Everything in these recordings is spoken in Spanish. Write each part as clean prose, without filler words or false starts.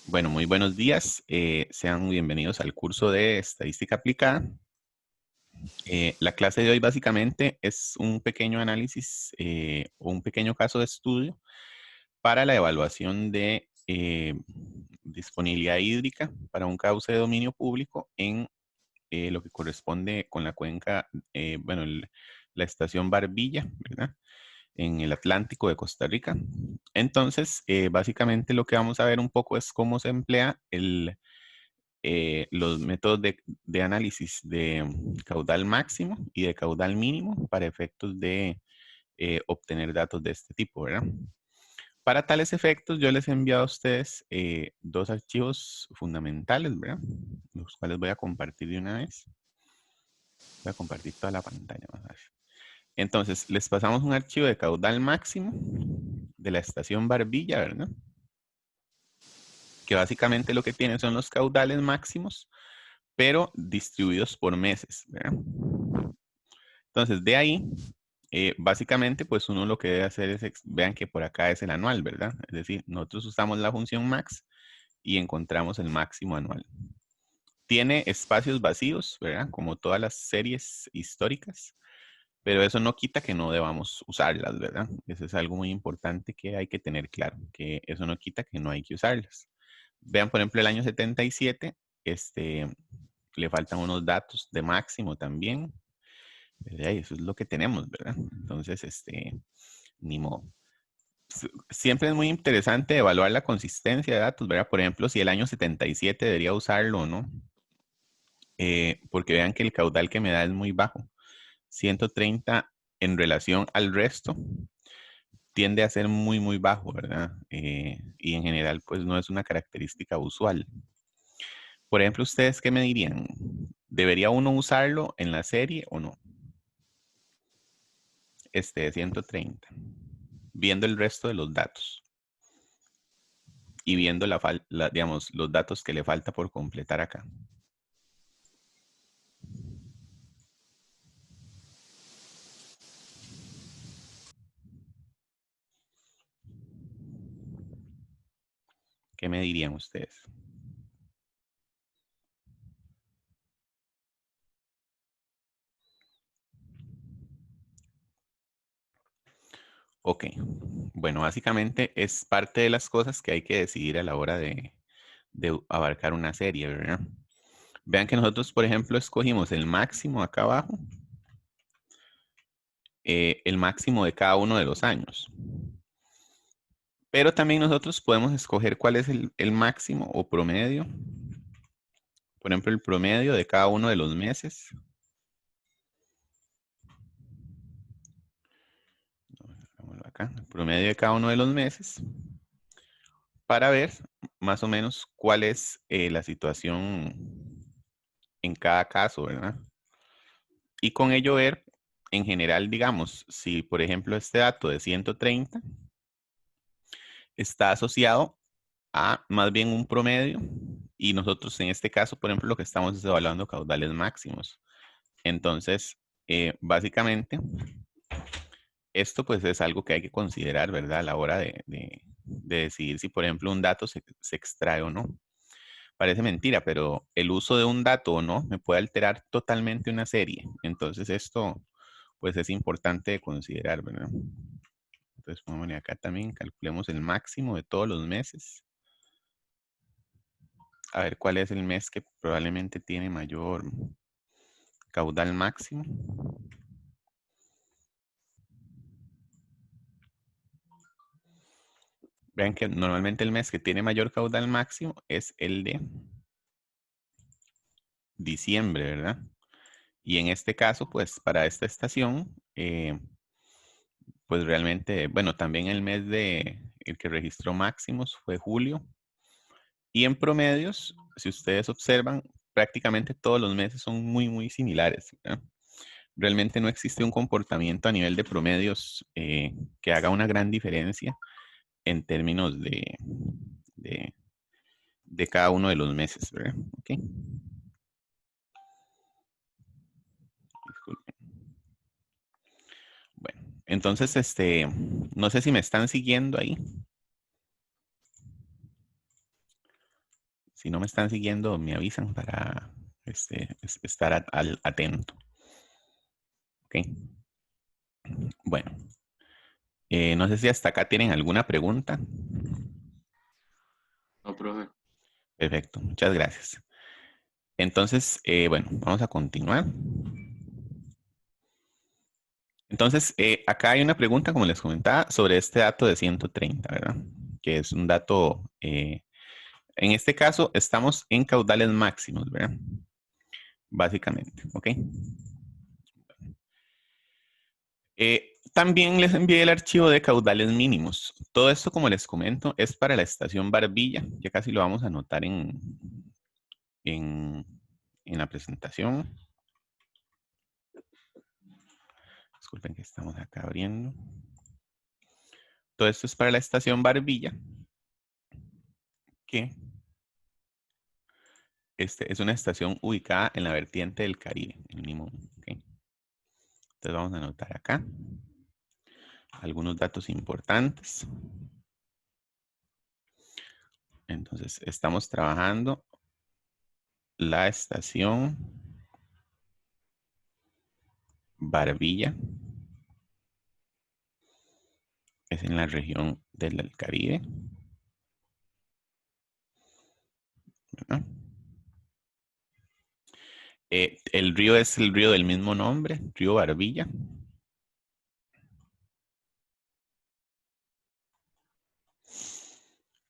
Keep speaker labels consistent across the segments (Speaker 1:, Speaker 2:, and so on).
Speaker 1: Bueno, muy buenos días. Sean bienvenidos al curso de Estadística Aplicada. La clase de hoy básicamente es un pequeño análisis o un pequeño caso de estudio para la evaluación de disponibilidad hídrica para un cauce de dominio público en lo que corresponde con la cuenca, la estación Barbilla, ¿verdad? En el Atlántico de Costa Rica. Entonces, básicamente lo que vamos a ver un poco es cómo se emplea los métodos de análisis de caudal máximo y de caudal mínimo para efectos de obtener datos de este tipo, ¿verdad? Para tales efectos, yo les he enviado a ustedes dos archivos fundamentales, ¿verdad? Los cuales voy a compartir de una vez. Voy a compartir toda la pantalla. Vamos a ver. Entonces, les pasamos un archivo de caudal máximo de la estación Barbilla, ¿verdad? Que básicamente lo que tiene son los caudales máximos, pero distribuidos por meses, ¿verdad? Entonces, de ahí, básicamente, pues uno lo que debe hacer es, vean que por acá es el anual, ¿verdad? Es decir, nosotros usamos la función max y encontramos el máximo anual. Tiene espacios vacíos, ¿verdad? Como todas las series históricas, pero eso no quita que no debamos usarlas, ¿verdad? Eso es algo muy importante que hay que tener claro, que eso no quita que no hay que usarlas. Vean, por ejemplo, el año 77, le faltan unos datos de máximo también. Eso es lo que tenemos, ¿verdad? Entonces, ni modo. Siempre es muy interesante evaluar la consistencia de datos, ¿verdad? Por ejemplo, si el año 77 debería usarlo o no, porque vean que el caudal que me da es muy bajo. 130 en relación al resto tiende a ser muy, muy bajo, ¿verdad? Y en general, pues no es una característica usual. Por ejemplo, ¿ustedes qué me dirían? ¿Debería uno usarlo en la serie o no? De 130, viendo el resto de los datos y viendo digamos, los datos que le falta por completar acá. ¿Qué me dirían ustedes? Ok, bueno, básicamente es parte de las cosas que hay que decidir a la hora de abarcar una serie, ¿verdad? Vean que nosotros, por ejemplo, escogimos el máximo acá abajo, el máximo de cada uno de los años. Pero también nosotros podemos escoger cuál es el máximo o promedio. Por ejemplo, el promedio de cada uno de los meses. Acá, el promedio de cada uno de los meses. Para ver más o menos cuál es la situación en cada caso, ¿verdad? Y con ello ver, en general, digamos, si por ejemplo este dato de 130 está asociado a más bien un promedio y nosotros en este caso, por ejemplo, lo que estamos es evaluando caudales máximos. Entonces, básicamente, esto pues es algo que hay que considerar, ¿verdad? A la hora de decidir si, por ejemplo, un dato se extrae o no. Parece mentira, pero el uso de un dato o no me puede alterar totalmente una serie. Entonces esto pues es importante de considerar, ¿verdad? Entonces vamos a poner acá también, calculemos el máximo de todos los meses. A ver cuál es el mes que probablemente tiene mayor caudal máximo. Vean que normalmente el mes que tiene mayor caudal máximo es el de diciembre, ¿verdad? Y en este caso, pues para esta estación, pues realmente, bueno, también el que registró máximos fue julio. Y en promedios, si ustedes observan, prácticamente todos los meses son muy, muy similares, ¿verdad? Realmente no existe un comportamiento a nivel de promedios que haga una gran diferencia en términos de, de cada uno de los meses, ¿verdad? Ok. Disculpen. Bueno, entonces, no sé si me están siguiendo ahí. Si no me están siguiendo, me avisan para estar atento. Ok. Bueno, no sé si hasta acá tienen alguna pregunta.
Speaker 2: No, profe.
Speaker 1: Perfecto, muchas gracias. Entonces, bueno, vamos a continuar. Entonces, acá hay una pregunta, como les comentaba, sobre este dato de 130, ¿verdad? Que es un dato, en este caso, estamos en caudales máximos, ¿verdad? Básicamente, ¿ok? También les envié el archivo de caudales mínimos. Todo esto, como les comento, es para la estación Barbilla, que casi lo vamos a anotar en, en la presentación. Disculpen que estamos acá abriendo. Todo esto es para la estación Barbilla, que es una estación ubicada en la vertiente del Caribe, en Limón. ¿Okay? Entonces vamos a anotar acá algunos datos importantes. Entonces estamos trabajando la estación Barbilla. Es en la región del Caribe. ¿Verdad? El río es el río del mismo nombre, río Barbilla.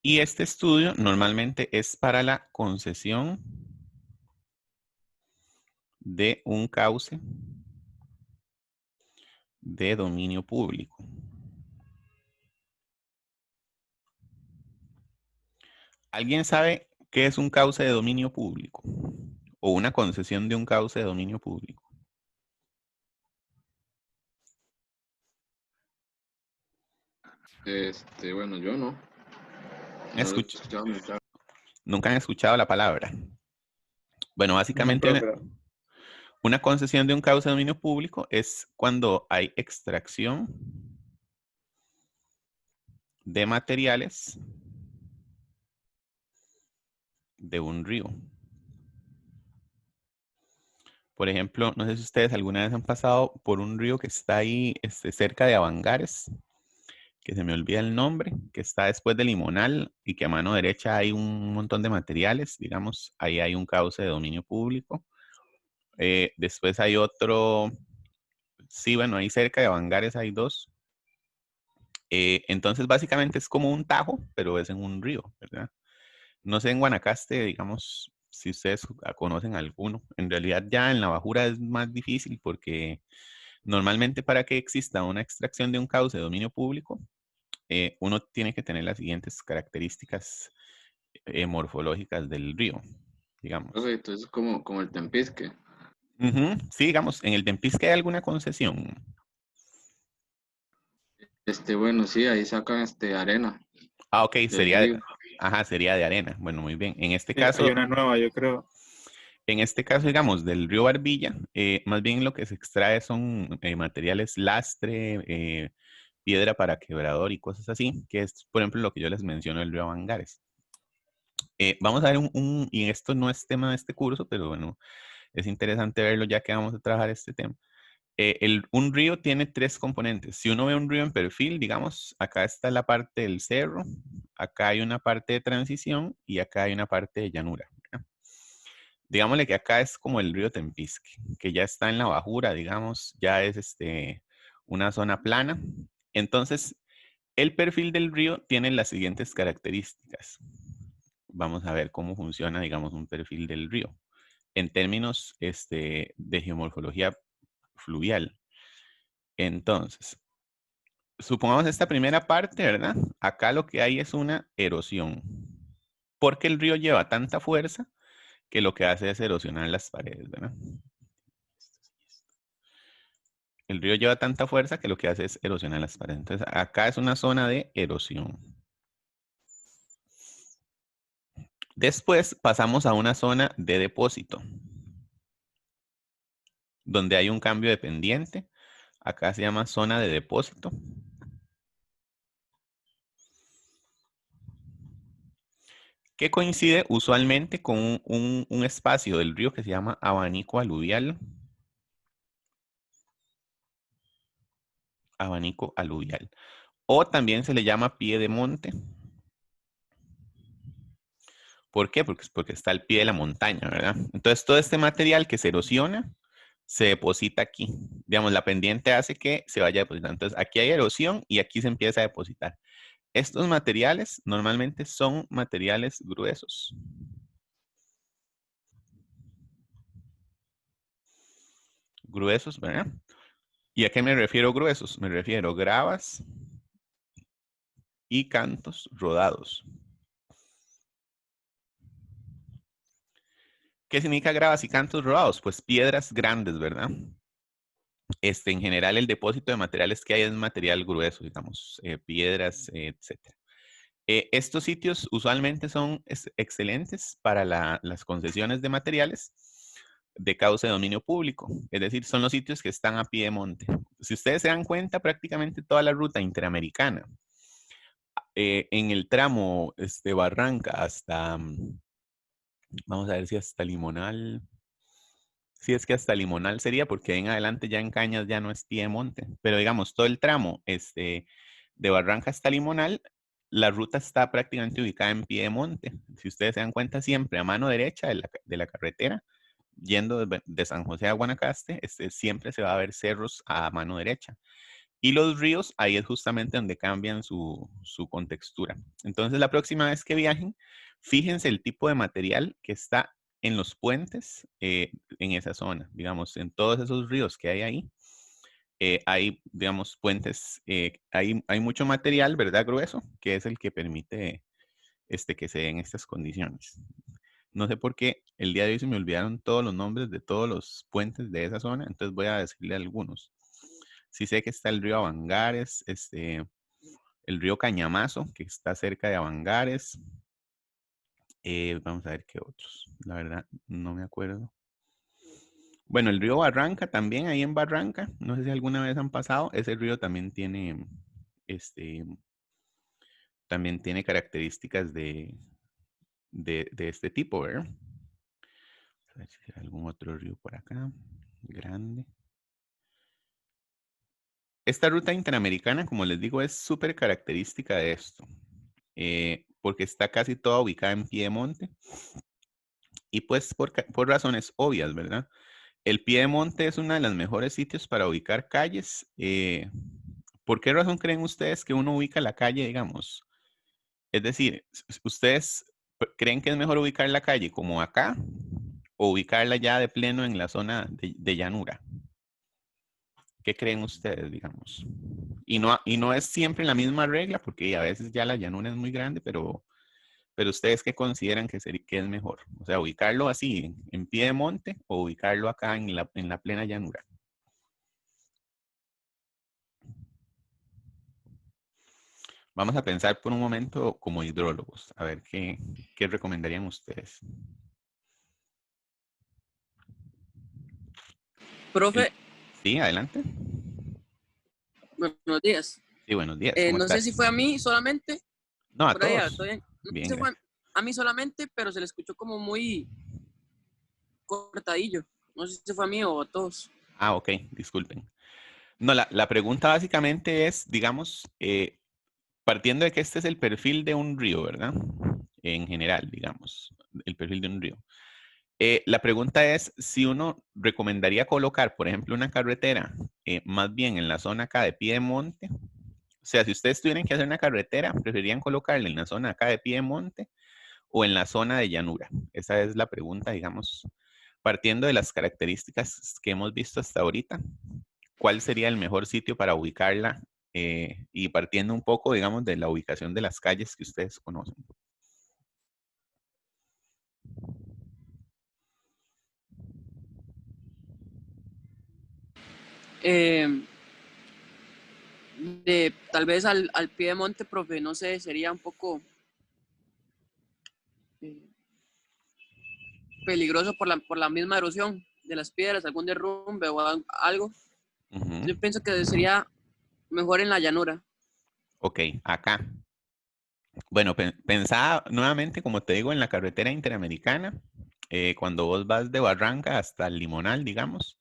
Speaker 1: Y este estudio normalmente es para la concesión de un cauce de dominio público. ¿Alguien sabe qué es un cauce de dominio público? O una concesión de un cauce de dominio público.
Speaker 2: Bueno, yo no. No lo he escuchado mencionar.
Speaker 1: ¿Nunca han escuchado la palabra? Bueno,
Speaker 3: No,
Speaker 1: básicamente
Speaker 3: profe.
Speaker 1: una concesión de un cauce de dominio público es cuando hay extracción de materiales de un río. Por ejemplo, no sé si ustedes alguna vez han pasado por un río que está ahí cerca de Avangares, que se me olvida el nombre, que está después de Limonal y que a mano derecha hay un montón de materiales, digamos, ahí hay un cauce de dominio público. Después hay otro, sí, bueno, ahí cerca de Avangares hay dos. Entonces, básicamente es como un tajo, pero es en un río, ¿verdad? No sé en Guanacaste, digamos, si ustedes conocen alguno. En realidad ya en la Bajura es más difícil porque normalmente para que exista una extracción de un cauce de dominio público, uno tiene que tener las siguientes características morfológicas del río, digamos.
Speaker 2: Profe, entonces como el Tempisque.
Speaker 1: Ujú, sí, digamos, en el Tempisque hay alguna concesión.
Speaker 2: Bueno, sí, ahí sacan arena
Speaker 1: Ah, ok,
Speaker 2: del río.
Speaker 1: ajá, sería de arena. Bueno, muy bien.
Speaker 3: Sí, hay una nueva, yo creo.
Speaker 1: En este caso, digamos, del río Barbilla, más bien lo que se extrae son materiales lastre, piedra para quebrador y cosas así, que es, por ejemplo, lo que yo les menciono del río Avangares. Vamos a ver y esto no es tema de este curso, pero bueno, es interesante verlo ya que vamos a trabajar este tema. Un río tiene tres componentes. Si uno ve un río en perfil, digamos, acá está la parte del cerro, acá hay una parte de transición y acá hay una parte de llanura. ¿Verdad? Digámosle que acá es como el río Tempisque, que ya está en la bajura, digamos, ya es una zona plana. Entonces, el perfil del río tiene las siguientes características. Vamos a ver cómo funciona, digamos, un perfil del río en términos de geomorfología fluvial. Entonces, supongamos esta primera parte, ¿verdad? Acá lo que hay es una erosión, porque el río lleva tanta fuerza que lo que hace es erosionar las paredes, ¿verdad? El río lleva tanta fuerza que lo que hace es erosionar las paredes. Entonces, acá es una zona de erosión. Después pasamos a una zona de depósito, donde hay un cambio de pendiente. Acá se llama zona de depósito. que coincide usualmente con un espacio del río que se llama abanico aluvial. Abanico aluvial. O también se le llama pie de monte. ¿Por qué? Porque está al pie de la montaña, ¿verdad? Entonces, todo este material que se erosiona se deposita aquí. Digamos, la pendiente hace que se vaya depositando. Entonces, aquí hay erosión y aquí se empieza a depositar. Estos materiales normalmente son materiales gruesos. Gruesos, ¿verdad? ¿Y a qué me refiero gruesos? Me refiero a gravas y cantos rodados. ¿Qué significa gravas y cantos rodados? Pues piedras grandes, ¿verdad? En general, el depósito de materiales que hay es material grueso, digamos, piedras, etc. Estos sitios usualmente son excelentes para las concesiones de materiales de causa de dominio público. Es decir, son los sitios que están a pie de monte. Si ustedes se dan cuenta, prácticamente toda la ruta interamericana, en el tramo Barranca hasta, vamos a ver si hasta Limonal, si es que hasta Limonal sería, porque en adelante ya en Cañas ya no es pie de monte. Pero digamos, todo el tramo de Barranca hasta Limonal, la ruta está prácticamente ubicada en pie de monte. Si ustedes se dan cuenta, siempre a mano derecha de la carretera, yendo de San José a Guanacaste, siempre se va a ver cerros a mano derecha. Y los ríos, ahí es justamente donde cambian su contextura. Entonces, la próxima vez que viajen, fíjense el tipo de material que está en los puentes en esa zona. Digamos, en todos esos ríos que hay ahí, hay, digamos, puentes, hay mucho material, ¿verdad? Grueso, que es el que permite que se den estas condiciones. No sé por qué el día de hoy se me olvidaron todos los nombres de todos los puentes de esa zona, entonces voy a decirle algunos. Sí sé que está el río Avangares, el río Cañamazo, que está cerca de Avangares. Vamos a ver qué otros. La verdad, no me acuerdo. Bueno, el río Barranca también, ahí en Barranca. No sé si alguna vez han pasado. Ese río también tiene, también tiene características de este tipo, ¿verdad? A ver si hay algún otro río por acá. Grande. Esta ruta interamericana, como les digo, es súper característica de esto. Porque está casi toda ubicada en Piedemonte. Y pues por razones obvias, ¿verdad? El Piedemonte es uno de los mejores sitios para ubicar calles. ¿Por qué razón creen ustedes que uno ubica la calle, digamos? Es decir, ¿ustedes creen que es mejor ubicar la calle como acá o ubicarla ya de pleno en la zona de llanura? ¿Qué creen ustedes, digamos? Y no es siempre la misma regla, porque a veces ya la llanura es muy grande, pero ustedes qué consideran que es mejor? O sea, ubicarlo así en pie de monte o ubicarlo acá en la plena llanura. Vamos a pensar por un momento como hidrólogos, a ver qué recomendarían ustedes.
Speaker 4: Profe,
Speaker 1: Sí, adelante.
Speaker 4: buenos días.
Speaker 1: Sí, buenos días. ¿Cómo
Speaker 4: No sé
Speaker 1: estás?
Speaker 4: si fue a mí solamente.
Speaker 1: No, a
Speaker 4: Por ahí,
Speaker 1: todos.
Speaker 4: ¿todo bien? No sé
Speaker 1: Bien,
Speaker 4: si fue
Speaker 1: gracias.
Speaker 4: a mí solamente, pero se le escuchó como muy cortadillo. No sé si fue a mí o a todos.
Speaker 1: Ah, ok, disculpen. No, la pregunta básicamente es, digamos, partiendo de que este es el perfil de un río, ¿verdad? En general, digamos, el perfil de un río. La pregunta es si uno recomendaría colocar, por ejemplo, una carretera más bien en la zona acá de Piedemonte. O sea, si ustedes tuvieran que hacer una carretera, ¿preferirían colocarla en la zona acá de Piedemonte o en la zona de llanura? Esa es la pregunta, digamos, partiendo de las características que hemos visto hasta ahorita. ¿Cuál sería el mejor sitio para ubicarla? Y partiendo un poco, digamos, de la ubicación de las calles que ustedes conocen.
Speaker 4: Eh, Tal vez al pie de monte, profe, no sé, sería un poco eh, peligroso por la misma erosión de las piedras, algún derrumbe o algo.
Speaker 1: Ujú.
Speaker 4: Yo pienso que sería mejor en la llanura.
Speaker 1: Ok, acá. Bueno, pensaba nuevamente, como te digo, en la carretera interamericana, cuando vos vas de Barranca hasta el Limonal, digamos,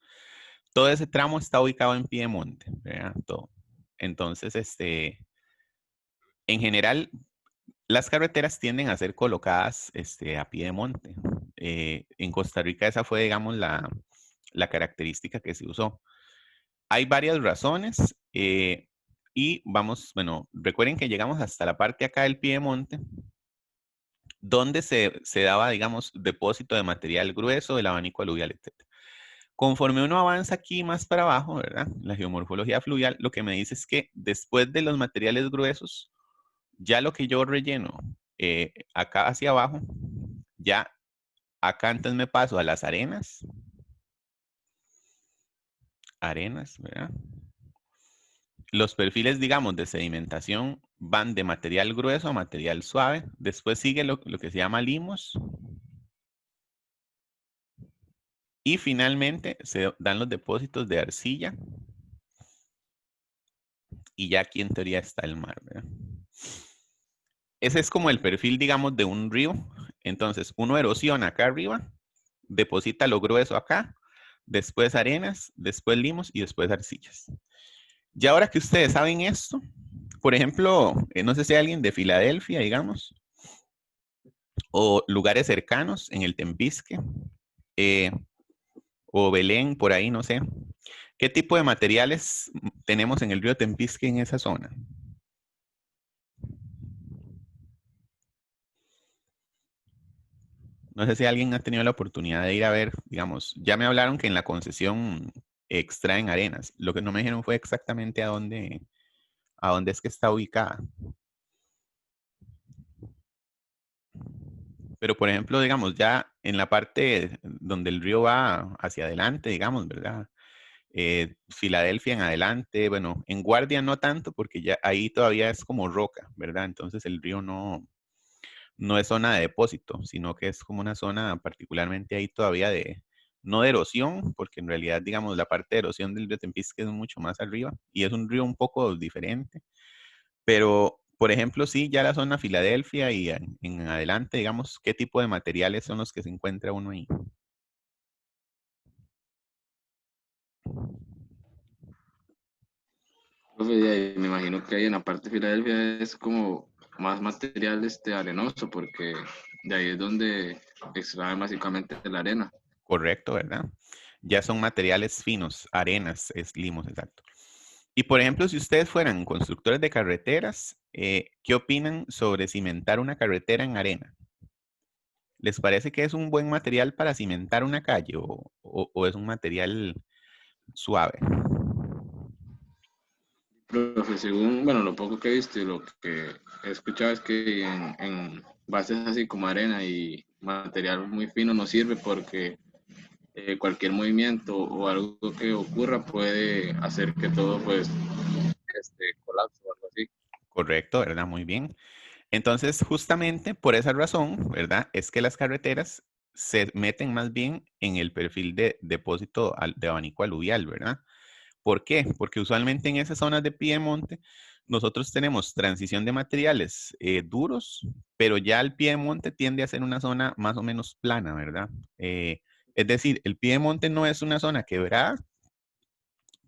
Speaker 1: todo ese tramo está ubicado en Piedemonte, ¿verdad? Todo. Entonces, en general, las carreteras tienden a ser colocadas a pie de monte. En Costa Rica esa fue, digamos, la característica que se usó. Hay varias razones y vamos, bueno, recuerden que llegamos hasta la parte acá del pie de monte, donde se daba, digamos, depósito de material grueso, del abanico aluvial, etc. Conforme uno avanza aquí más para abajo, ¿verdad? La geomorfología fluvial, lo que me dice es que después de los materiales gruesos, ya lo que yo relleno acá hacia abajo, ya acá antes me paso a las arenas, ¿verdad? Los perfiles, digamos, de sedimentación van de material grueso a material suave. Después sigue lo que se llama limos. Y finalmente se dan los depósitos de arcilla. Y ya aquí en teoría está el mar, ¿verdad? Ese es como el perfil, digamos, de un río. Entonces, uno erosiona acá arriba, deposita lo grueso acá, después arenas, después limos y después arcillas. Y ahora que ustedes saben esto, por ejemplo, no sé si hay alguien de Filadelfia, digamos, o lugares cercanos en el Tempisque, eh, o Belén, por ahí, no sé. ¿Qué tipo de materiales tenemos en el río Tempisque en esa zona? No sé si alguien ha tenido la oportunidad de ir a ver, digamos, ya me hablaron que en la concesión extraen arenas. Lo que no me dijeron fue exactamente a dónde es que está ubicada. Pero, por ejemplo, digamos, ya en la parte donde el río va hacia adelante, digamos, ¿verdad? Filadelfia en adelante, bueno, en Guardia no tanto, porque ya ahí todavía es como roca, ¿verdad? Entonces el río no es zona de depósito, sino que es como una zona particularmente ahí todavía no de erosión, porque en realidad, digamos, la parte de erosión del río Tempisque es mucho más arriba y es un río un poco diferente. Pero, por ejemplo, sí, ya la zona Filadelfia y en adelante, digamos, ¿qué tipo de materiales son los que se encuentra uno ahí?
Speaker 2: Profe, de ahí me imagino que ahí en la parte de Filadelfia es como más material arenoso, porque de ahí es donde extraen básicamente la arena.
Speaker 1: Correcto, ¿verdad? Ya son materiales finos, arenas, limos, exacto. Y por ejemplo, si ustedes fueran constructores de carreteras, ¿qué opinan sobre cimentar una carretera en arena? ¿Les parece que es un buen material para cimentar una calle o es un material suave?
Speaker 2: Profe, según, bueno, lo poco que he visto y lo que he escuchado es que en bases así como arena y material muy fino no sirve porque cualquier movimiento o algo que ocurra puede hacer que todo pues colapse o algo así.
Speaker 1: Correcto, ¿verdad? Muy bien. Entonces, justamente por esa razón, ¿verdad? Es que las carreteras se meten más bien en el perfil de depósito de abanico aluvial, ¿verdad? ¿Por qué? Porque usualmente en esas zonas de piedemonte nosotros tenemos transición de materiales duros, pero ya el piedemonte tiende a ser una zona más o menos plana, ¿verdad? Es decir, el piedemonte no es una zona quebrada,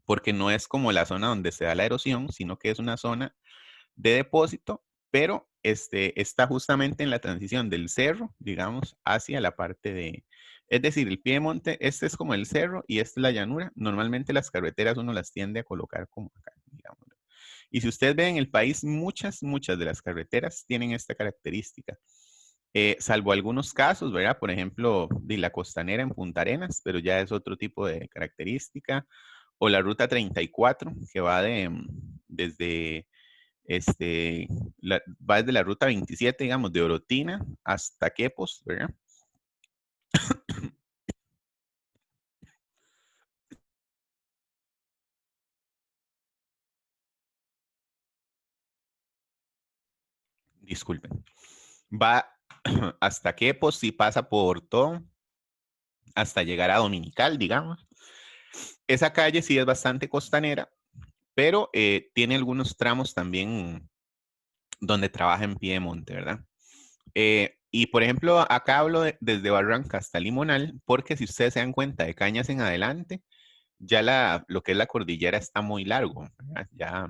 Speaker 1: porque no es como la zona donde se da la erosión, sino que es una zona de depósito, pero está justamente en la transición del cerro, digamos, hacia la parte es decir, el piedemonte, este es como el cerro y esta es la llanura. Normalmente las carreteras uno las tiende a colocar como acá, digamos. Y si ustedes ven en el país, muchas de las carreteras tienen esta característica. Salvo algunos casos, ¿verdad? Por ejemplo, de la costanera en Punta Arenas, pero ya es otro tipo de característica. O la ruta 34, que va desde va desde la ruta 27, digamos, de Orotina hasta Quepos, ¿verdad? Disculpen. Va hasta Quepos y pasa por todo hasta llegar a Dominical, digamos. Esa calle sí es bastante costanera, pero tiene algunos tramos también donde trabaja en Piedemonte, ¿verdad? Y por ejemplo, acá hablo desde Barranca hasta Limonal, porque si ustedes se dan cuenta de Cañas en adelante, ya lo que es la cordillera está muy largo, ¿verdad? Ya,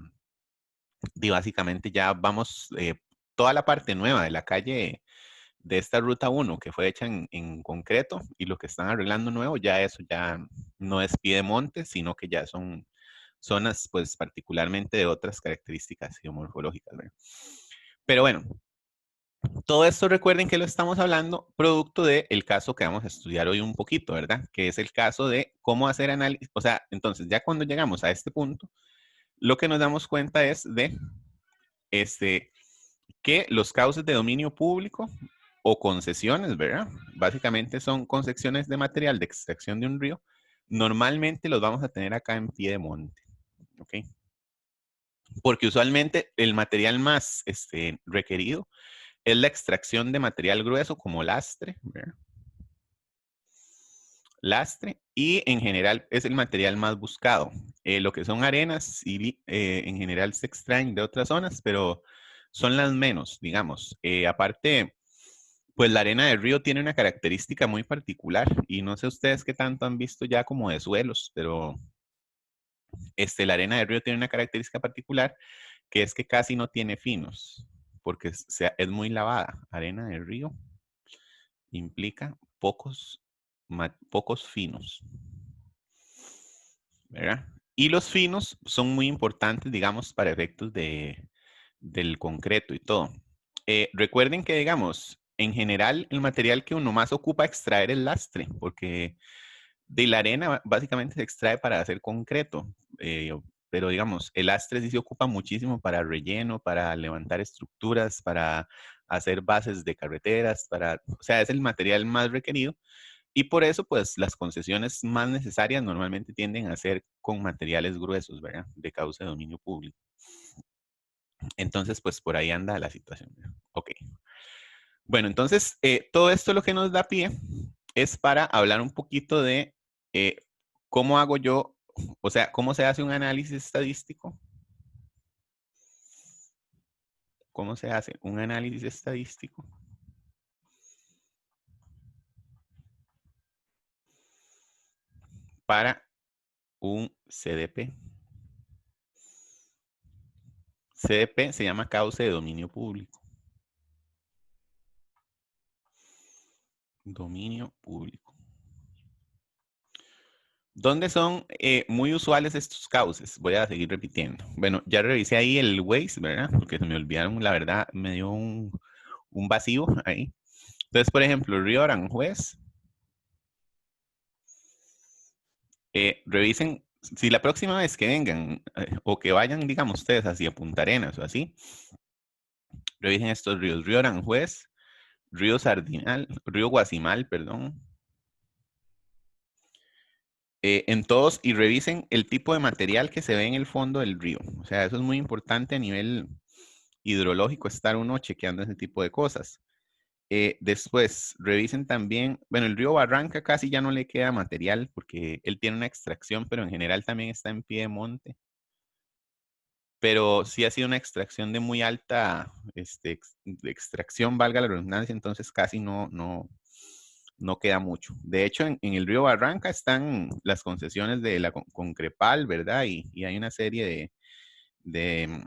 Speaker 1: y básicamente ya vamos, toda la parte nueva de la calle de esta ruta 1 que fue hecha en concreto y lo que están arreglando nuevo, ya eso ya no es Piedemonte, sino que ya son zonas pues particularmente de otras características geomorfológicas, ¿verdad? Pero bueno, todo esto recuerden que lo estamos hablando producto del caso que vamos a estudiar hoy un poquito, ¿verdad? Que es el caso de cómo hacer análisis. O sea, entonces ya cuando llegamos a este punto, lo que nos damos cuenta es de que los cauces de dominio público o concesiones, ¿verdad? Básicamente son concesiones de material de extracción de un río. Normalmente los vamos a tener acá en Piedemonte, ¿ok? Porque usualmente el material más requerido es la extracción de material grueso como lastre, ¿verdad? Lastre, y en general es el material más buscado. Lo que son arenas y en general se extraen de otras zonas, pero son las menos, digamos. Aparte, pues la arena del río tiene una característica muy particular y no sé ustedes qué tanto han visto ya como de suelos, pero la arena del río tiene una característica particular que es que casi no tiene finos, porque es muy lavada. Arena del río implica pocos finos, ¿verdad? Y los finos son muy importantes, digamos, para efectos del concreto y todo. Recuerden que, digamos, en general, el material que uno más ocupa extraer es lastre, porque de la arena básicamente se extrae para hacer concreto. Pero, digamos, el lastre sí se ocupa muchísimo para relleno, para levantar estructuras, para hacer bases de carreteras, o sea, es el material más requerido. Y por eso, pues, las concesiones más necesarias normalmente tienden a ser con materiales gruesos, ¿verdad? De causa de dominio público. Entonces, pues, por ahí anda la situación. Ok. Bueno, entonces, todo esto lo que nos da pie es para hablar un poquito de cómo hago yo, o sea, cómo se hace un análisis estadístico. ¿Cómo se hace un análisis estadístico para un CDP? CDP se llama causa de dominio público. Dominio público. ¿Dónde son muy usuales estos cauces? Voy a seguir repitiendo. Bueno, ya revisé ahí el Waze, ¿verdad? Porque se me olvidaron, la verdad, me dio un vacío ahí. Entonces, por ejemplo, Río Aranjuez. Revisen, si la próxima vez que vengan o que vayan, digamos ustedes, hacia Punta Arenas o así, revisen estos ríos. Río Aranjuez, Río Sardinal, Río Guasimal, perdón. En todos, y revisen el tipo de material que se ve en el fondo del río. O sea, eso es muy importante a nivel hidrológico, estar uno chequeando ese tipo de cosas. Después, revisen también, bueno, el río Barranca casi ya no le queda material porque él tiene una extracción, pero en general también está en Piedemonte. Pero sí ha sido una extracción de muy alta de extracción, valga la redundancia, entonces casi no queda mucho. De hecho, en el río Barranca están las concesiones de la Concrepal, ¿verdad? Y hay una serie de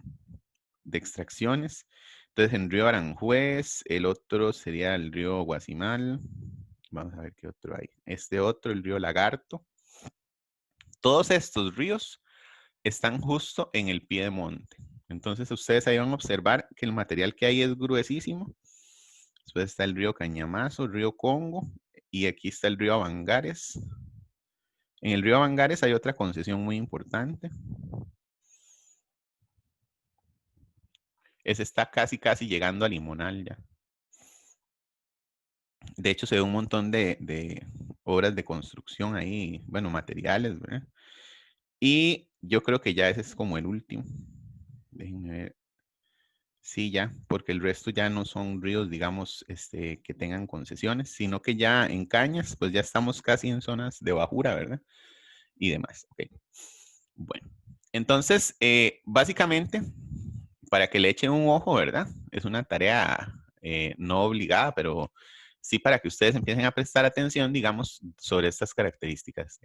Speaker 1: extracciones. Entonces, en río Aranjuez, el otro sería el río Guasimal. Vamos a ver qué otro hay. Este otro, el río Lagarto. Todos estos ríos están justo en el pie de monte. Entonces, ustedes ahí van a observar que el material que hay es gruesísimo. Después está el río Cañamazo, río Congo, y aquí está el río Avangares. En el río Avangares hay otra concesión muy importante. Ese está casi llegando a Limonal ya. De hecho, se ve un montón de obras de construcción ahí, bueno, materiales, ¿verdad? Y yo creo que ya ese es como el último. Déjenme ver. Sí, ya, porque el resto ya no son ríos, digamos, que tengan concesiones, sino que ya en Cañas, pues ya estamos casi en zonas de bajura, ¿verdad? Y demás, ok. Bueno, entonces, básicamente, para que le echen un ojo, ¿verdad? Es una tarea no obligada, pero sí para que ustedes empiecen a prestar atención, digamos, sobre estas características.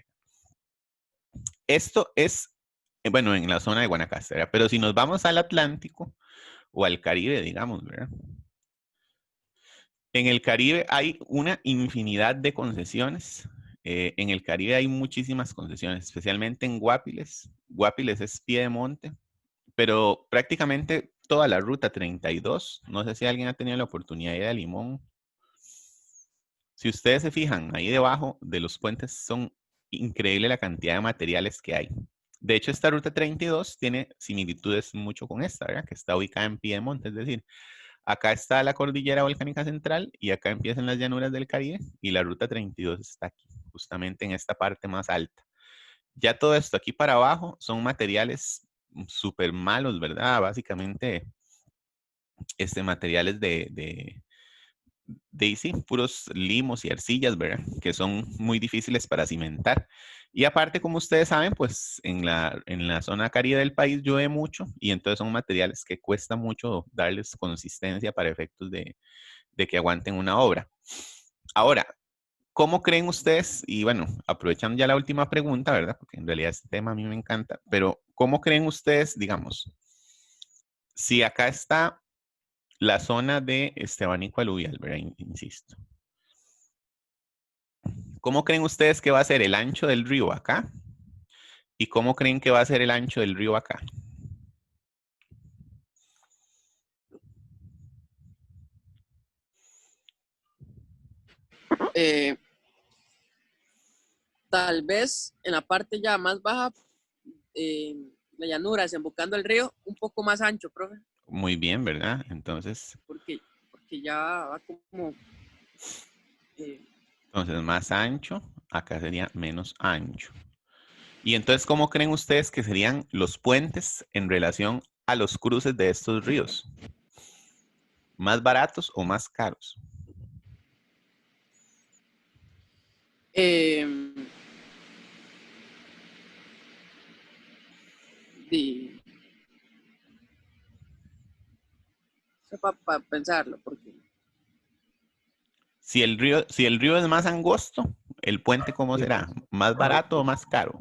Speaker 1: Esto es, bueno, en la zona de Guanacaste, ¿verdad? Pero si nos vamos al Atlántico o al Caribe, digamos, ¿verdad? En el Caribe hay una infinidad de concesiones. En el Caribe hay muchísimas concesiones, especialmente en Guapiles. Guapiles es pie de monte, pero prácticamente toda la ruta 32, no sé si alguien ha tenido la oportunidad de ir a Limón. Si ustedes se fijan, ahí debajo de los puentes son increíble la cantidad de materiales que hay. De hecho, esta ruta 32 tiene similitudes mucho con esta, ¿verdad? Que está ubicada en Piedemonte, es decir, acá está la cordillera volcánica central y acá empiezan las llanuras del Caribe y la ruta 32 está aquí, justamente en esta parte más alta. Ya todo esto aquí para abajo son materiales súper malos, ¿verdad? Básicamente, materiales de sí, puros limos y arcillas, ¿verdad? Que son muy difíciles para cimentar. Y aparte, como ustedes saben, pues en la zona caribe del país llueve mucho y entonces son materiales que cuesta mucho darles consistencia para efectos de que aguanten una obra. Ahora, ¿cómo creen ustedes? Y bueno, aprovechando ya la última pregunta, ¿verdad? Porque en realidad este tema a mí me encanta, pero ¿cómo creen ustedes, digamos, si acá está la zona de este abanico aluvial, ¿verdad? Insisto. ¿Cómo creen ustedes que va a ser el ancho del río acá? ¿Y cómo creen que va a ser el ancho del río acá?
Speaker 4: Eh, Tal vez en la parte ya más baja, la llanura, desembocando el río, un poco más ancho, profe,
Speaker 1: Muy bien, ¿verdad? Entonces,
Speaker 4: porque ya va como... eh,
Speaker 1: más ancho, acá sería menos ancho. Y entonces, ¿cómo creen ustedes que serían los puentes en relación a los cruces de estos ríos? ¿Más baratos o más caros?
Speaker 4: eh, de, para pensarlo, porque
Speaker 1: Si el río es más angosto, ¿el puente cómo
Speaker 3: Sí,
Speaker 1: será?
Speaker 3: más,
Speaker 1: ¿Más barato o más caro?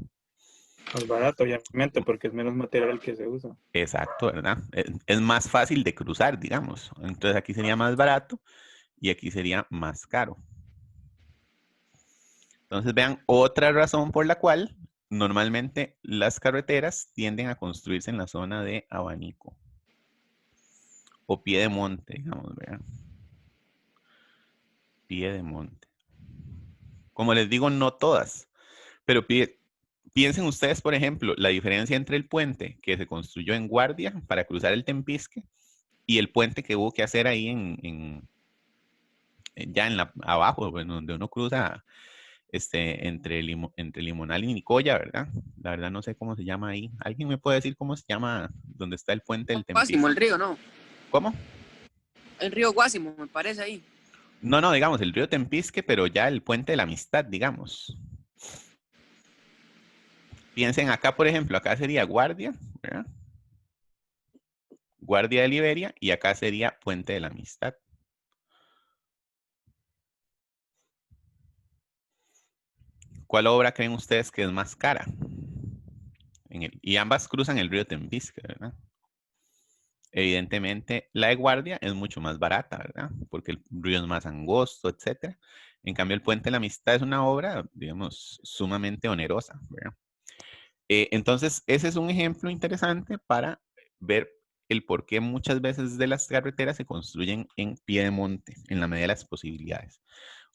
Speaker 3: más barato, obviamente, porque es menos material que se usa.
Speaker 1: Exacto, ¿verdad? Es más fácil de cruzar, digamos. Entonces aquí sería más barato y aquí sería más caro. Entonces vean, otra razón por la cual normalmente las carreteras tienden a construirse en la zona de abanico o pie de monte, digamos, vean. Pie de monte. Como les digo, no todas, pero piensen ustedes, por ejemplo, la diferencia entre el puente que se construyó en Guardia para cruzar el Tempisque y el puente que hubo que hacer ahí ya abajo, bueno, donde uno cruza entre Limonal y Nicoya, ¿verdad? La verdad no sé cómo se llama ahí. ¿Alguien me puede decir cómo se llama donde está el puente del
Speaker 4: Guásimo,
Speaker 1: Tempisque?
Speaker 4: el río, ¿no?
Speaker 1: ¿Cómo?
Speaker 4: El río Guásimo, me parece ahí.
Speaker 1: No, digamos, el río Tempisque, pero ya el puente de la Amistad, digamos. Piensen acá, por ejemplo, acá sería Guardia, ¿verdad? Guardia de Liberia y acá sería Puente de la Amistad. ¿Cuál obra creen ustedes que es más cara? Y ambas cruzan el río Tempisque, ¿verdad? Evidentemente, la de Guardia es mucho más barata, ¿verdad? Porque el río es más angosto, etcétera. En cambio, el Puente de la Amistad es una obra, digamos, sumamente onerosa, ¿verdad? Entonces, ese es un ejemplo interesante para ver el por qué muchas veces de las carreteras se construyen en pie de monte, en la medida de las posibilidades.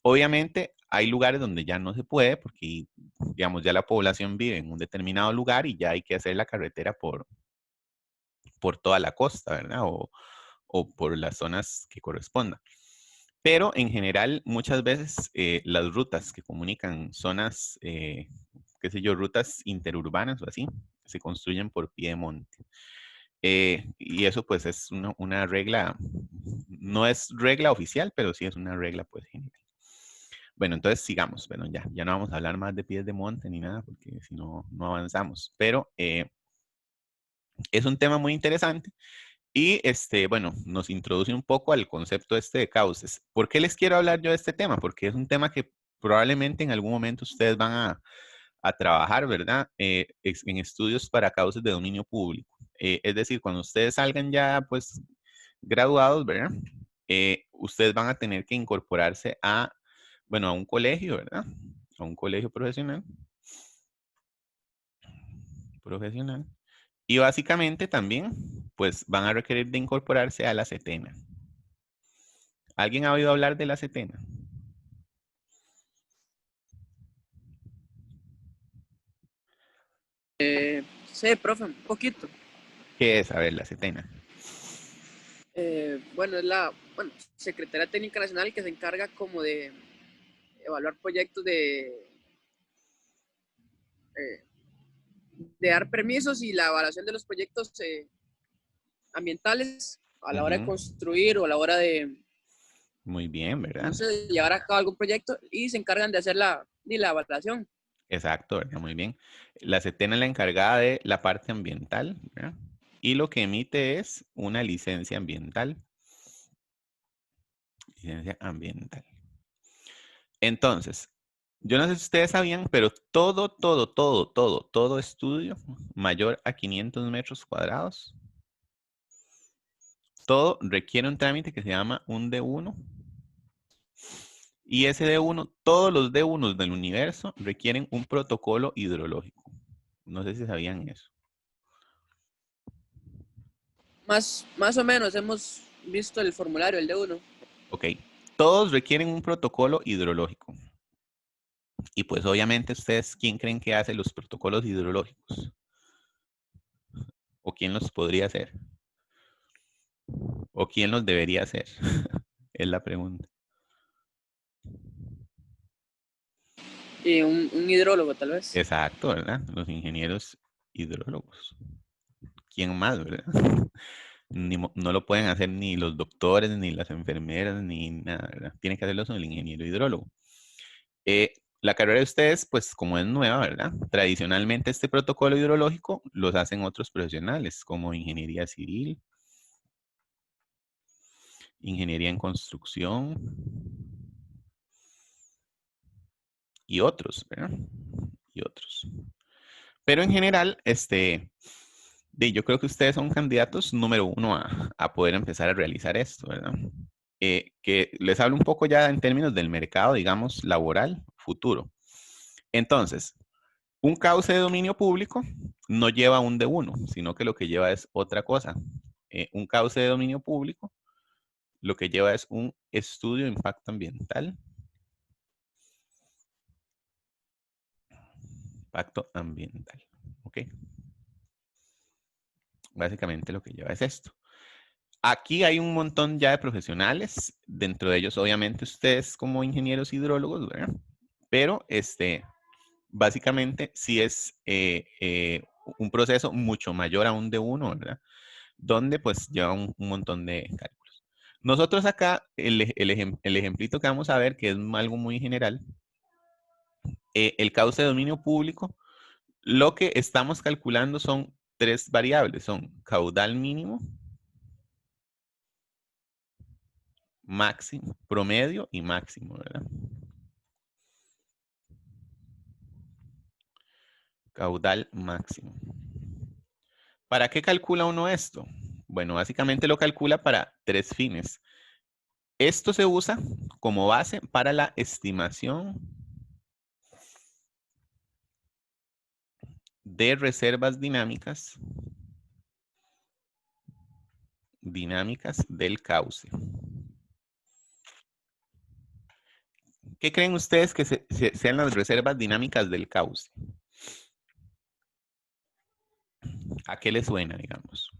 Speaker 1: Obviamente, hay lugares donde ya no se puede porque, digamos, ya la población vive en un determinado lugar y ya hay que hacer la carretera por toda la costa, ¿verdad? O por las zonas que correspondan. Pero en general, muchas veces las rutas que comunican zonas, qué sé yo, rutas interurbanas o así, se construyen por pie de monte. Y eso pues es una regla, no es regla oficial, pero sí es una regla pues general. Bueno, entonces sigamos. Bueno, ya no vamos a hablar más de pies de monte ni nada, porque si no, no avanzamos. Pero es un tema muy interesante Y bueno, nos introduce un poco al concepto de cauces. ¿Por qué les quiero hablar yo de este tema? Porque es un tema que probablemente en algún momento ustedes van a trabajar, ¿verdad? En estudios para causas de dominio público. Es decir, cuando ustedes salgan ya, pues, graduados, ¿verdad? Ustedes van a tener que incorporarse a, bueno, a un colegio, ¿verdad? A un colegio profesional. Y básicamente también, pues, van a requerir de incorporarse a la CETENA. ¿Alguien ha oído hablar de la CETENA?
Speaker 4: Sí, profe, un poquito.
Speaker 1: ¿Qué es? A ver, la CETENA.
Speaker 4: Bueno, es la Secretaría Técnica Nacional que se encarga como de evaluar proyectos eh, de dar permisos y la evaluación de los proyectos ambientales a la hora de
Speaker 1: Ujú.
Speaker 4: construir o a la hora de,
Speaker 1: Muy bien,
Speaker 4: no
Speaker 1: ¿verdad?
Speaker 4: sé, llevar a cabo algún proyecto y se encargan de hacer la evaluación.
Speaker 1: Exacto, ¿verdad? Muy bien. La CETENA es la encargada de la parte ambiental, ¿verdad? Y lo que emite es una licencia ambiental. Licencia ambiental. Entonces, yo no sé si ustedes sabían, pero todo estudio mayor a 500 metros cuadrados, todo requiere un trámite que se llama un D1. Y ese D1, todos los D1s del universo requieren un protocolo hidrológico. No sé si sabían eso.
Speaker 4: Más o menos hemos visto el formulario, el D1.
Speaker 1: Ok, todos requieren un protocolo hidrológico. Y pues obviamente ustedes, ¿quién creen que hace los protocolos hidrológicos? ¿O quién los podría hacer? ¿O quién los debería hacer? Es la pregunta.
Speaker 4: Y un hidrólogo, tal vez.
Speaker 1: Exacto, ¿verdad? Los ingenieros hidrólogos. ¿Quién más, verdad? No lo pueden hacer ni los doctores, ni las enfermeras, ni nada, ¿verdad? Tienen que hacerlo con el ingeniero hidrólogo. La carrera de ustedes, pues como es nueva, ¿verdad? Tradicionalmente este protocolo hidrológico los hacen otros profesionales, como ingeniería civil, ingeniería en construcción y otros, ¿verdad? Y otros. Pero en general, yo creo que ustedes son candidatos número uno a poder empezar a realizar esto, ¿verdad? Que les hablo un poco ya en términos del mercado, digamos, laboral futuro. Entonces, un cauce de dominio público no lleva un D1, sino que lo que lleva es otra cosa. Un cauce de dominio público lo que lleva es un estudio de impacto ambiental. Impacto ambiental. ¿Ok? Básicamente lo que lleva es esto. Aquí hay un montón ya de profesionales, dentro de ellos obviamente ustedes como ingenieros hidrólogos, ¿verdad? Pero básicamente sí es un proceso mucho mayor a un D1, ¿verdad? Donde pues lleva un montón de cálculos. Nosotros acá, el ejemplito que vamos a ver, que es algo muy general, el cauce de dominio público, lo que estamos calculando son tres variables, son caudal mínimo, máximo, promedio y máximo, ¿verdad? Caudal máximo. ¿Para qué calcula uno esto? Bueno, básicamente lo calcula para tres fines. Esto se usa como base para la estimación de reservas dinámicas del cauce. ¿Qué creen ustedes que sean las reservas dinámicas del cauce? ¿A qué les suena, digamos?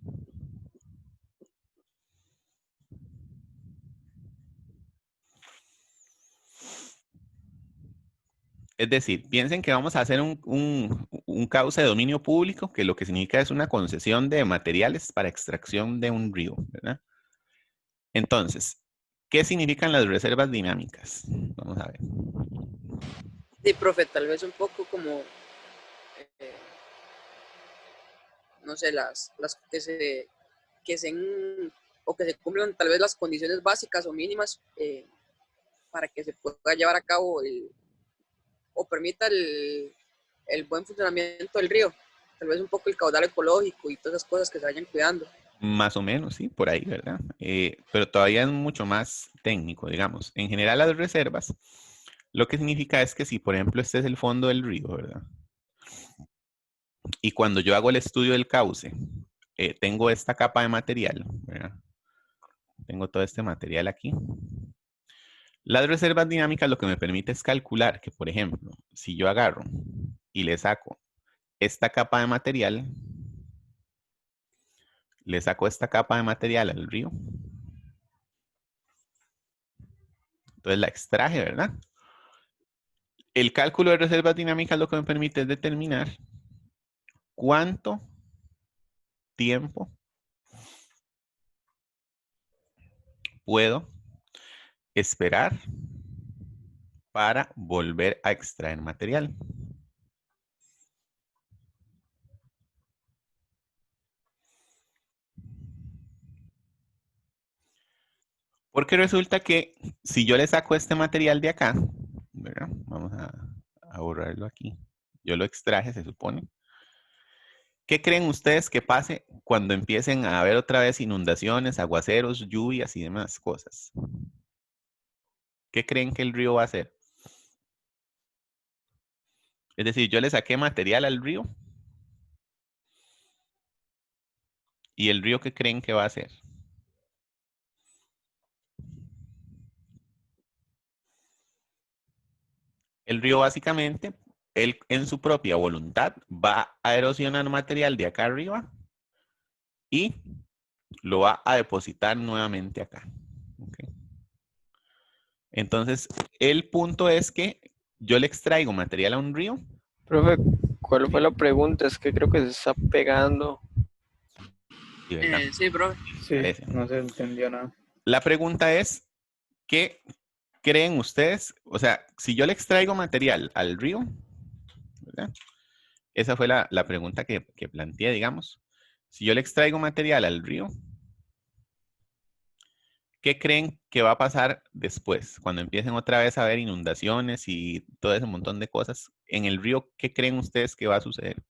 Speaker 1: Es decir, piensen que vamos a hacer un cauce de dominio público, que lo que significa es una concesión de materiales para extracción de un río, ¿verdad? Entonces, ¿qué significan las reservas dinámicas? Vamos a ver.
Speaker 4: Sí, profe, tal vez un poco como, eh, no sé, las que se que o que se cumplan tal vez las condiciones básicas o mínimas para que se pueda llevar a cabo o permita el buen funcionamiento del río. Tal vez un poco el caudal ecológico y todas esas cosas que se vayan cuidando.
Speaker 1: Más o menos, sí, por ahí, ¿verdad? Pero todavía es mucho más técnico, digamos. En general, las reservas, lo que significa es que si, por ejemplo, este es el fondo del río, ¿verdad? Y cuando yo hago el estudio del cauce, tengo esta capa de material, ¿verdad? Tengo todo este material aquí. Las reservas dinámicas lo que me permite es calcular que, por ejemplo, si yo agarro y le saco esta capa de material, le saco esta capa de material al río, entonces la extraje, ¿verdad? El cálculo de reservas dinámicas lo que me permite es determinar cuánto tiempo puedo esperar para volver a extraer material. Porque resulta que si yo le saco este material de acá, ¿verdad? Vamos a borrarlo aquí. Yo lo extraje, se supone. ¿Qué creen ustedes que pase cuando empiecen a haber otra vez inundaciones, aguaceros, lluvias y demás cosas? ¿Qué creen que el río va a hacer? Es decir, yo le saqué material al río. ¿Y el río qué creen que va a hacer? El río básicamente, él en su propia voluntad va a erosionar material de acá arriba y lo va a depositar nuevamente acá. Okay. Entonces, el punto es que yo le extraigo material a un río.
Speaker 5: Profe, ¿cuál fue la pregunta? Es que creo que se está pegando.
Speaker 4: Sí, bro.
Speaker 3: Sí,
Speaker 1: Parece.
Speaker 3: no se entendió nada.
Speaker 1: La pregunta es, ¿qué creen ustedes? O sea, si yo le extraigo material al río, ¿verdad? Esa fue la pregunta que planteé, digamos. Si yo le extraigo material al río, ¿qué creen que va a pasar después? Cuando empiecen otra vez a haber inundaciones y todo ese montón de cosas. En el río, ¿qué creen ustedes que va a suceder?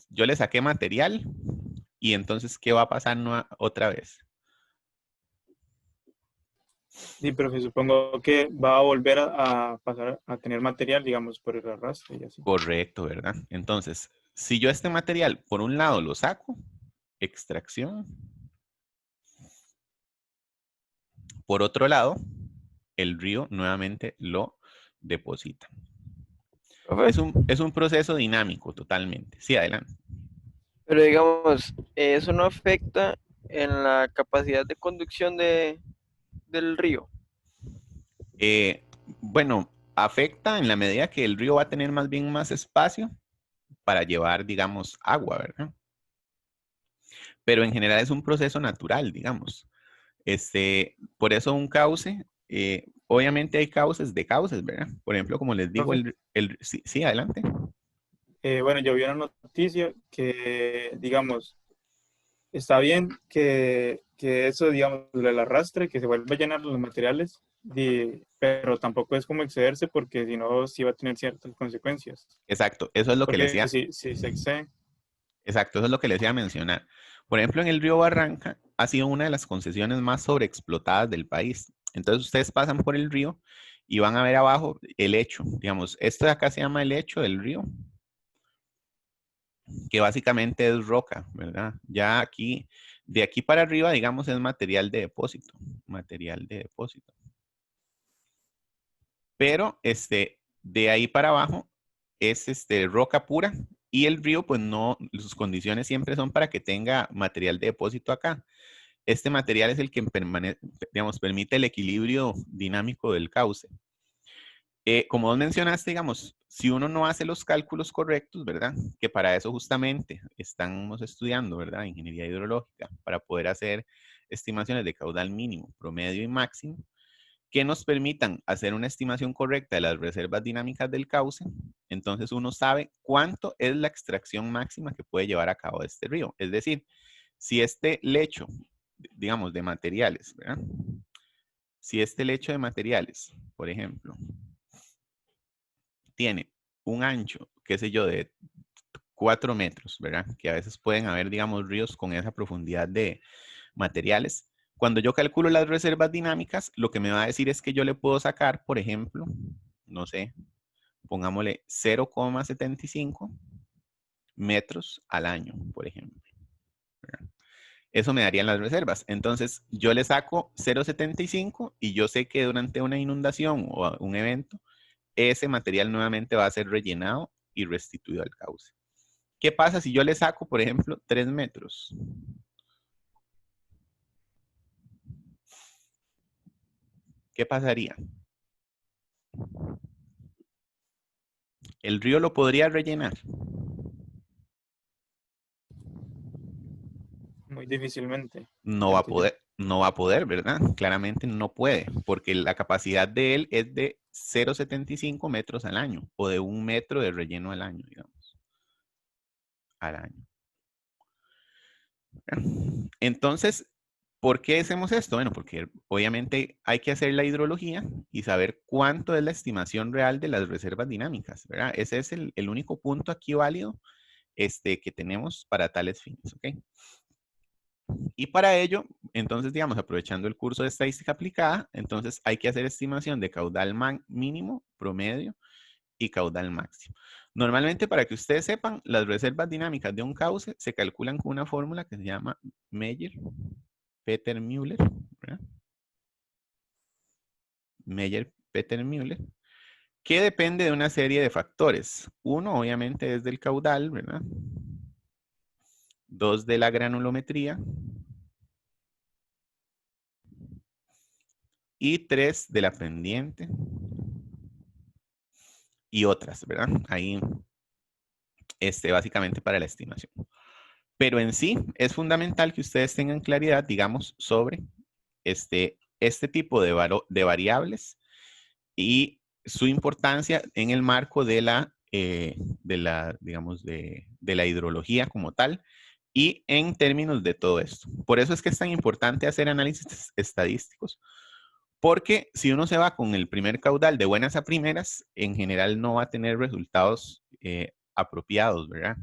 Speaker 1: Yo le saqué material y entonces, ¿qué va a pasar otra vez?
Speaker 3: Sí, profe, supongo que va a volver a pasar a tener material, digamos, por el arrastre y así.
Speaker 1: Correcto, ¿verdad? Entonces, si yo este material, por un lado lo saco, extracción. Por otro lado, el río nuevamente lo deposita.
Speaker 5: Profe,
Speaker 1: Es un proceso dinámico totalmente. Sí, adelante.
Speaker 5: pero digamos, eso no afecta en la capacidad de conducción del río.
Speaker 1: Bueno, afecta en la medida que el río va a tener más bien más espacio para llevar, digamos, agua, ¿verdad? Pero en general es un proceso natural, digamos. Por eso un cauce, obviamente hay cauces de cauces, ¿verdad? Por ejemplo, como les digo,
Speaker 3: Profe,
Speaker 1: sí, adelante.
Speaker 3: bueno, yo vi una noticia que, digamos, está bien que eso, digamos, el arrastre, que se vuelva a llenar los materiales, pero tampoco es como excederse porque si no, sí va a tener ciertas consecuencias.
Speaker 1: Exacto, eso es lo que les
Speaker 3: Porque
Speaker 1: decía.
Speaker 3: si se excede,
Speaker 1: Exacto, eso es lo que les decía mencionar. Por ejemplo, en el río Barranca ha sido una de las concesiones más sobreexplotadas del país. Entonces ustedes pasan por el río y van a ver abajo el lecho. Digamos, esto de acá se llama el lecho del río, que básicamente es roca, ¿verdad? Ya aquí, de aquí para arriba, digamos, es material de depósito. Material de depósito. Pero de ahí para abajo es roca pura y el río, pues no, sus condiciones siempre son para que tenga material de depósito acá. Este material es el que digamos, permite el equilibrio dinámico del cauce. Como vos mencionaste, digamos, si uno no hace los cálculos correctos, ¿verdad? Que para eso justamente estamos estudiando, ¿verdad? Ingeniería hidrológica, para poder hacer estimaciones de caudal mínimo, promedio y máximo. que nos permitan hacer una estimación correcta de las reservas dinámicas del cauce. Entonces uno sabe cuánto es la extracción máxima que puede llevar a cabo este río. Es decir, si este lecho, digamos, de materiales, ¿verdad? Si este lecho de materiales, por ejemplo, tiene un ancho, qué sé yo, de 4 metros, ¿verdad? Que a veces pueden haber, digamos, ríos con esa profundidad de materiales. Cuando yo calculo las reservas dinámicas, lo que me va a decir es que yo le puedo sacar, por ejemplo, no sé, pongámosle 0,75 metros al año, por ejemplo, ¿verdad? Eso me darían las reservas. Entonces, yo le saco 0,75 y yo sé que durante una inundación o un evento, ese material nuevamente va a ser rellenado y restituido al cauce. ¿Qué pasa si yo le saco, por ejemplo, 3 metros? ¿Qué pasaría? ¿El río lo podría rellenar?
Speaker 3: Muy difícilmente.
Speaker 1: No va a
Speaker 3: siento yo.
Speaker 1: poder, no va a poder, ¿verdad? Claramente no puede, porque la capacidad de él es de 0,75 metros al año, o de 1 metro de relleno al año, digamos, al año. Entonces, ¿por qué hacemos esto? Bueno, porque obviamente hay que hacer la hidrología y saber cuánto es la estimación real de las reservas dinámicas, ¿verdad? Ese es el único punto aquí válido que tenemos para tales fines, ¿ok? Y para ello, entonces, digamos, aprovechando el curso de estadística aplicada, entonces hay que hacer estimación de caudal mínimo, promedio y caudal máximo. Normalmente, para que ustedes sepan, las reservas dinámicas de un cauce se calculan con una fórmula que se llama Meyer-Peter-Müller, ¿verdad? Meyer-Peter-Müller, que depende de una serie de factores. Uno, obviamente, es del caudal, ¿verdad? 2, de la granulometría. Y 3, de la pendiente. Y otras, ¿verdad? Ahí, básicamente para la estimación. Pero en sí, es fundamental que ustedes tengan claridad, digamos, sobre este tipo de variables y su importancia en el marco de la, digamos, de la hidrología como tal y en términos de todo esto. Por eso es que es tan importante hacer análisis estadísticos, porque si uno se va con el primer caudal de buenas a primeras, en general no va a tener resultados apropiados, ¿verdad?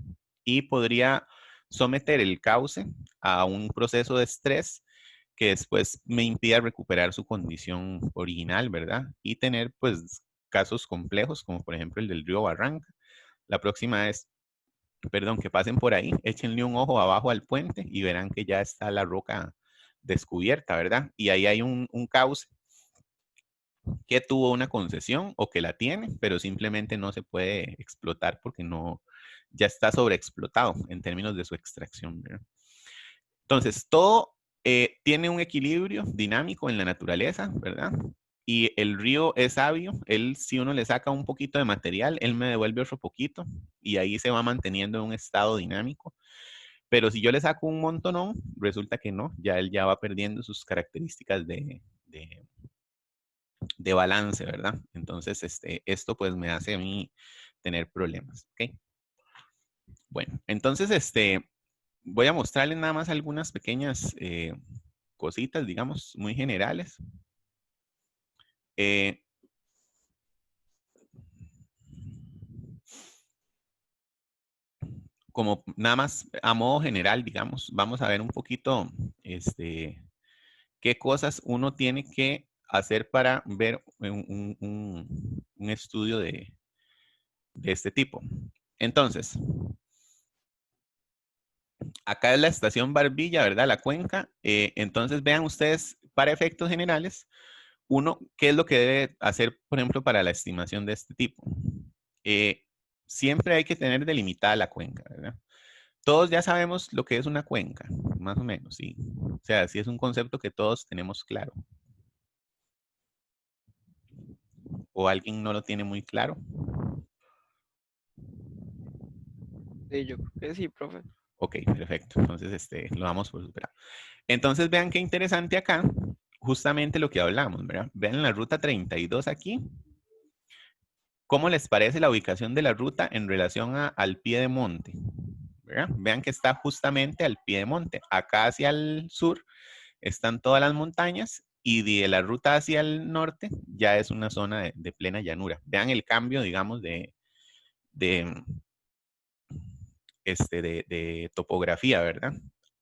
Speaker 1: Y podría someter el cauce a un proceso de estrés que después me impida recuperar su condición original, ¿verdad? Y tener, pues, casos complejos, como por ejemplo el del río Barranca. La próxima vez, perdón, que pasen por ahí, échenle un ojo abajo al puente y verán que ya está la roca descubierta, ¿verdad? Y ahí hay un cauce que tuvo una concesión o que la tiene, pero simplemente no se puede explotar porque no, ya está sobreexplotado en términos de su extracción, ¿verdad? Entonces, todo tiene un equilibrio dinámico en la naturaleza, ¿verdad? Y el río es sabio, él si uno le saca un poquito de material, él me devuelve otro poquito y ahí se va manteniendo en un estado dinámico. Pero si yo le saco un montonón, resulta que no, ya él ya va perdiendo sus características de balance, ¿verdad? Entonces, esto pues me hace a mí tener problemas, ¿ok? Bueno, entonces, voy a mostrarles nada más algunas pequeñas cositas, digamos, muy generales. Como nada más a modo general, digamos, vamos a ver un poquito, qué cosas uno tiene que hacer para ver un estudio de este tipo. Entonces, acá es la estación Barbilla, ¿verdad? La cuenca. Entonces, vean ustedes, para efectos generales, uno, ¿qué es lo que debe hacer, por ejemplo, para la estimación de este tipo? Siempre hay que tener delimitada la cuenca, ¿verdad? Todos ya sabemos lo que es una cuenca, más o menos, sí. O sea, sí es un concepto que todos tenemos claro. ¿O alguien no lo tiene muy claro?
Speaker 5: Sí, yo creo que sí, profe.
Speaker 1: Ok, perfecto. Entonces, lo damos por superado. Entonces, vean qué interesante acá. justamente lo que hablamos, ¿verdad? Vean la ruta 32 aquí. ¿Cómo les parece la ubicación de la ruta en relación al pie de monte? ¿Verdad? Vean que está justamente al pie de monte. Acá hacia el sur están todas las montañas y de la ruta hacia el norte ya es una zona de plena llanura. Vean el cambio, digamos, de topografía, ¿verdad?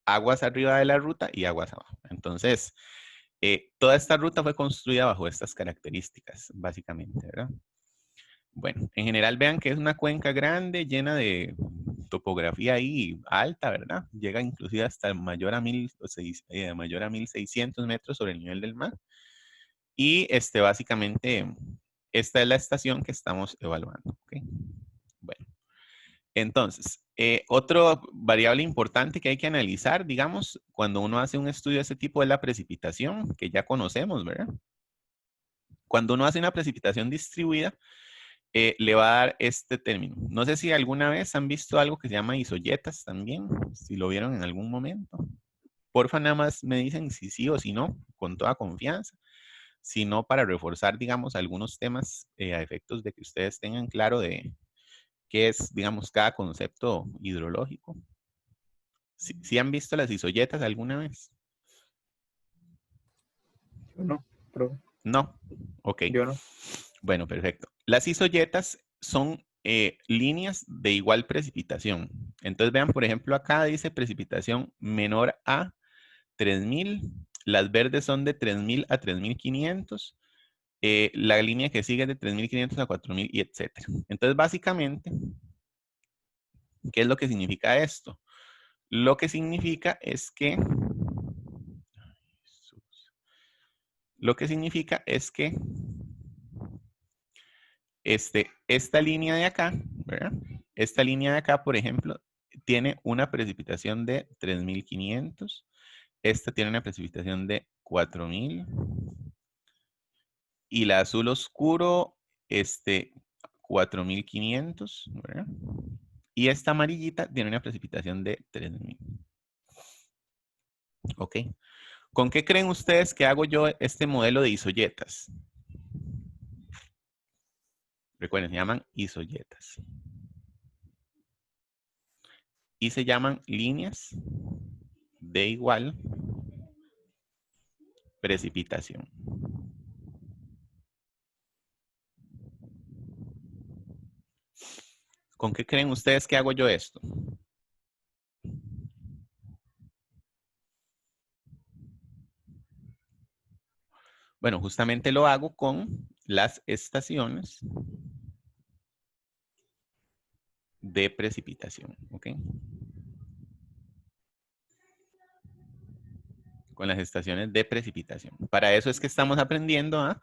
Speaker 1: Aguas arriba de la ruta y aguas abajo. Entonces, toda esta ruta fue construida bajo estas características, básicamente, ¿verdad? Bueno, en general vean que es una cuenca grande, llena de topografía ahí alta, ¿verdad? Llega inclusive hasta mayor a 1600 metros sobre el nivel del mar. Y básicamente, esta es la estación que estamos evaluando, ¿ok? Bueno, entonces, otra variable importante que hay que analizar, digamos, cuando uno hace un estudio de ese tipo es la precipitación, que ya conocemos, ¿verdad? Cuando uno hace una precipitación distribuida, le va a dar este término. No sé si alguna vez han visto algo que se llama isoyetas también, si lo vieron en algún momento. Porfa, nada más me dicen si sí o si no, con toda confianza. Si no, para reforzar, digamos, algunos temas a efectos de que ustedes tengan claro de qué es, digamos, cada concepto hidrológico. ¿Sí han visto las isoyetas alguna vez?
Speaker 3: Yo no, profe.
Speaker 1: No. Ok.
Speaker 3: Yo no.
Speaker 1: Bueno, perfecto. Las isoyetas son líneas de igual precipitación. Entonces vean, por ejemplo, acá dice precipitación menor a 3000. Las verdes son de 3000 a 3500. La línea que sigue es de 3500 a 4000 y etcétera. Entonces, básicamente, ¿qué es lo que significa esto? Lo que significa es que esta línea de acá, ¿verdad? Esta línea de acá, por ejemplo, tiene una precipitación de 3500. Esta tiene una precipitación de 4000. Y la azul oscuro, 4500, ¿verdad? Y esta amarillita tiene una precipitación de 3000. ¿Ok? ¿Con qué creen ustedes que hago yo este modelo de isoyetas? Recuerden, se llaman isoyetas. Y se llaman líneas de igual precipitación. ¿Con qué creen ustedes que hago yo esto? Bueno, justamente lo hago con las estaciones de precipitación, ¿ok? Con las estaciones de precipitación. Para eso es que estamos aprendiendo a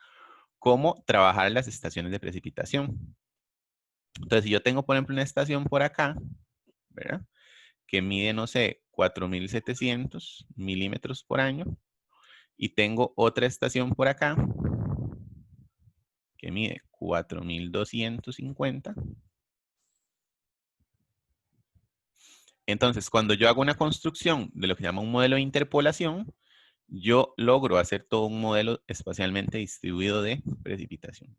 Speaker 1: cómo trabajar las estaciones de precipitación. Entonces, si yo tengo, por ejemplo, una estación por acá, ¿verdad? Que mide, no sé, 4700 milímetros por año. Y tengo otra estación por acá que mide 4250. Entonces, cuando yo hago una construcción de lo que se llama un modelo de interpolación, yo logro hacer todo un modelo espacialmente distribuido de precipitación.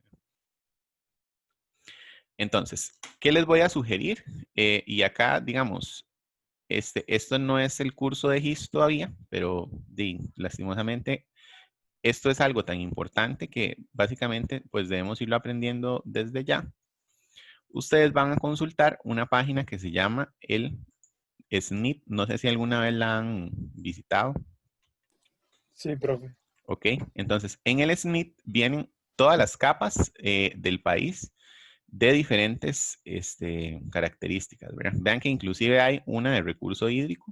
Speaker 1: Entonces, ¿qué les voy a sugerir? Y acá, digamos, esto no es el curso de GIS todavía, pero lastimosamente, esto es algo tan importante que básicamente pues debemos irlo aprendiendo desde ya. Ustedes van a consultar una página que se llama el SNIP. No sé si alguna vez la han visitado.
Speaker 3: Sí, profe.
Speaker 1: Ok, entonces en el SNIP vienen todas las capas del país de diferentes características, ¿verdad? Vean que inclusive hay una de recurso hídrico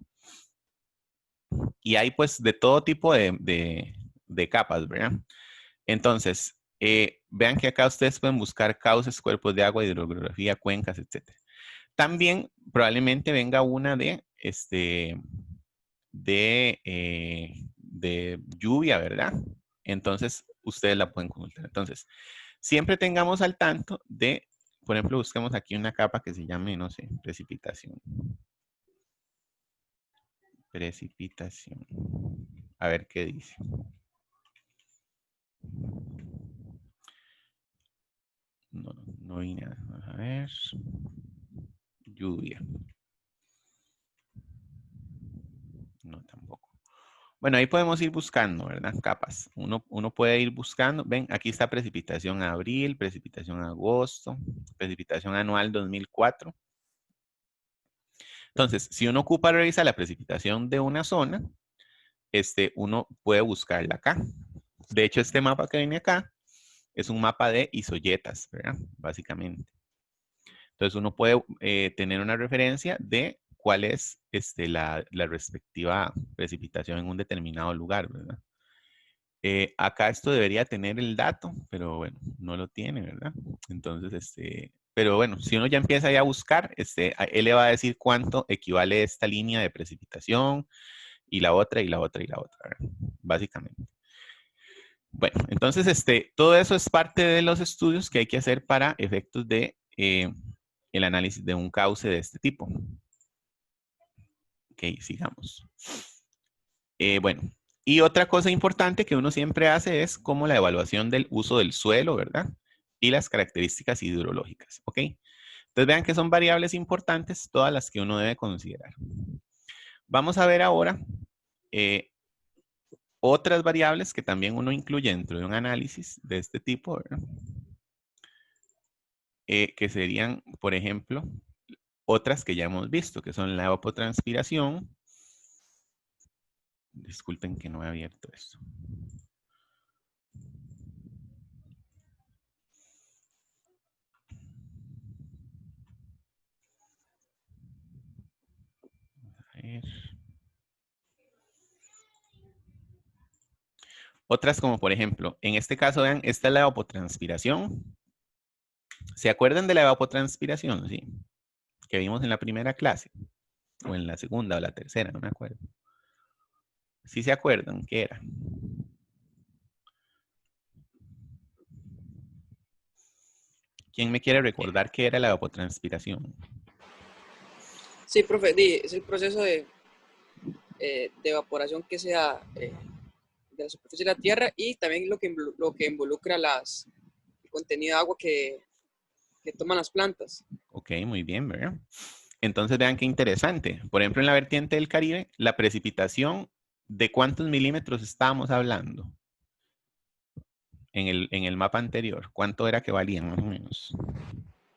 Speaker 1: y hay pues de todo tipo de capas, ¿verdad? Entonces, vean que acá ustedes pueden buscar cauces, cuerpos de agua, hidrografía, cuencas, etc. También probablemente venga una de lluvia, ¿verdad? Entonces, ustedes la pueden consultar. Entonces, siempre tengamos al tanto de, por ejemplo, busquemos aquí una capa que se llame, no sé, precipitación. Precipitación. A ver qué dice. No vine a ver. Lluvia. No, tampoco. Bueno, ahí podemos ir buscando, ¿verdad? Capas. Uno puede ir buscando. Ven, aquí está precipitación abril, precipitación agosto, precipitación anual 2004. Entonces, si uno ocupa revisar la precipitación de una zona, uno puede buscarla acá. De hecho, este mapa que viene acá es un mapa de isoyetas, ¿verdad? Básicamente. Entonces, uno puede tener una referencia de cuál es la respectiva precipitación en un determinado lugar, ¿verdad? Acá esto debería tener el dato, pero bueno, no lo tiene, ¿verdad? Entonces, pero bueno, si uno ya empieza ya a buscar, él le va a decir cuánto equivale esta línea de precipitación y la otra y la otra y la otra, ¿verdad? Básicamente. Bueno, entonces, todo eso es parte de los estudios que hay que hacer para efectos de el análisis de un cauce de este tipo. Ok, sigamos. Bueno, y otra cosa importante que uno siempre hace es como la evaluación del uso del suelo, ¿verdad? Y las características hidrológicas, ¿ok? Entonces vean que son variables importantes, todas las que uno debe considerar. Vamos a ver ahora otras variables que también uno incluye dentro de un análisis de este tipo, ¿verdad? Que serían, por ejemplo, otras que ya hemos visto, que son la evapotranspiración. Disculpen que no he abierto esto. A ver. Otras como por ejemplo, en este caso, vean, esta es la evapotranspiración. ¿Se acuerdan de la evapotranspiración? Sí. Que vimos en la primera clase. O en la segunda o la tercera, no me acuerdo. ¿Sí se acuerdan qué era? ¿Quién me quiere recordar qué era la evapotranspiración?
Speaker 4: Sí, profe, es el proceso de evaporación que se da de la superficie de la Tierra y también lo que involucra el contenido de agua que toman las plantas.
Speaker 1: Ok, muy bien, ¿verdad? Entonces vean qué interesante. Por ejemplo, en la vertiente del Caribe, la precipitación, ¿de cuántos milímetros estábamos hablando? En el mapa anterior, ¿cuánto era que valían más o menos?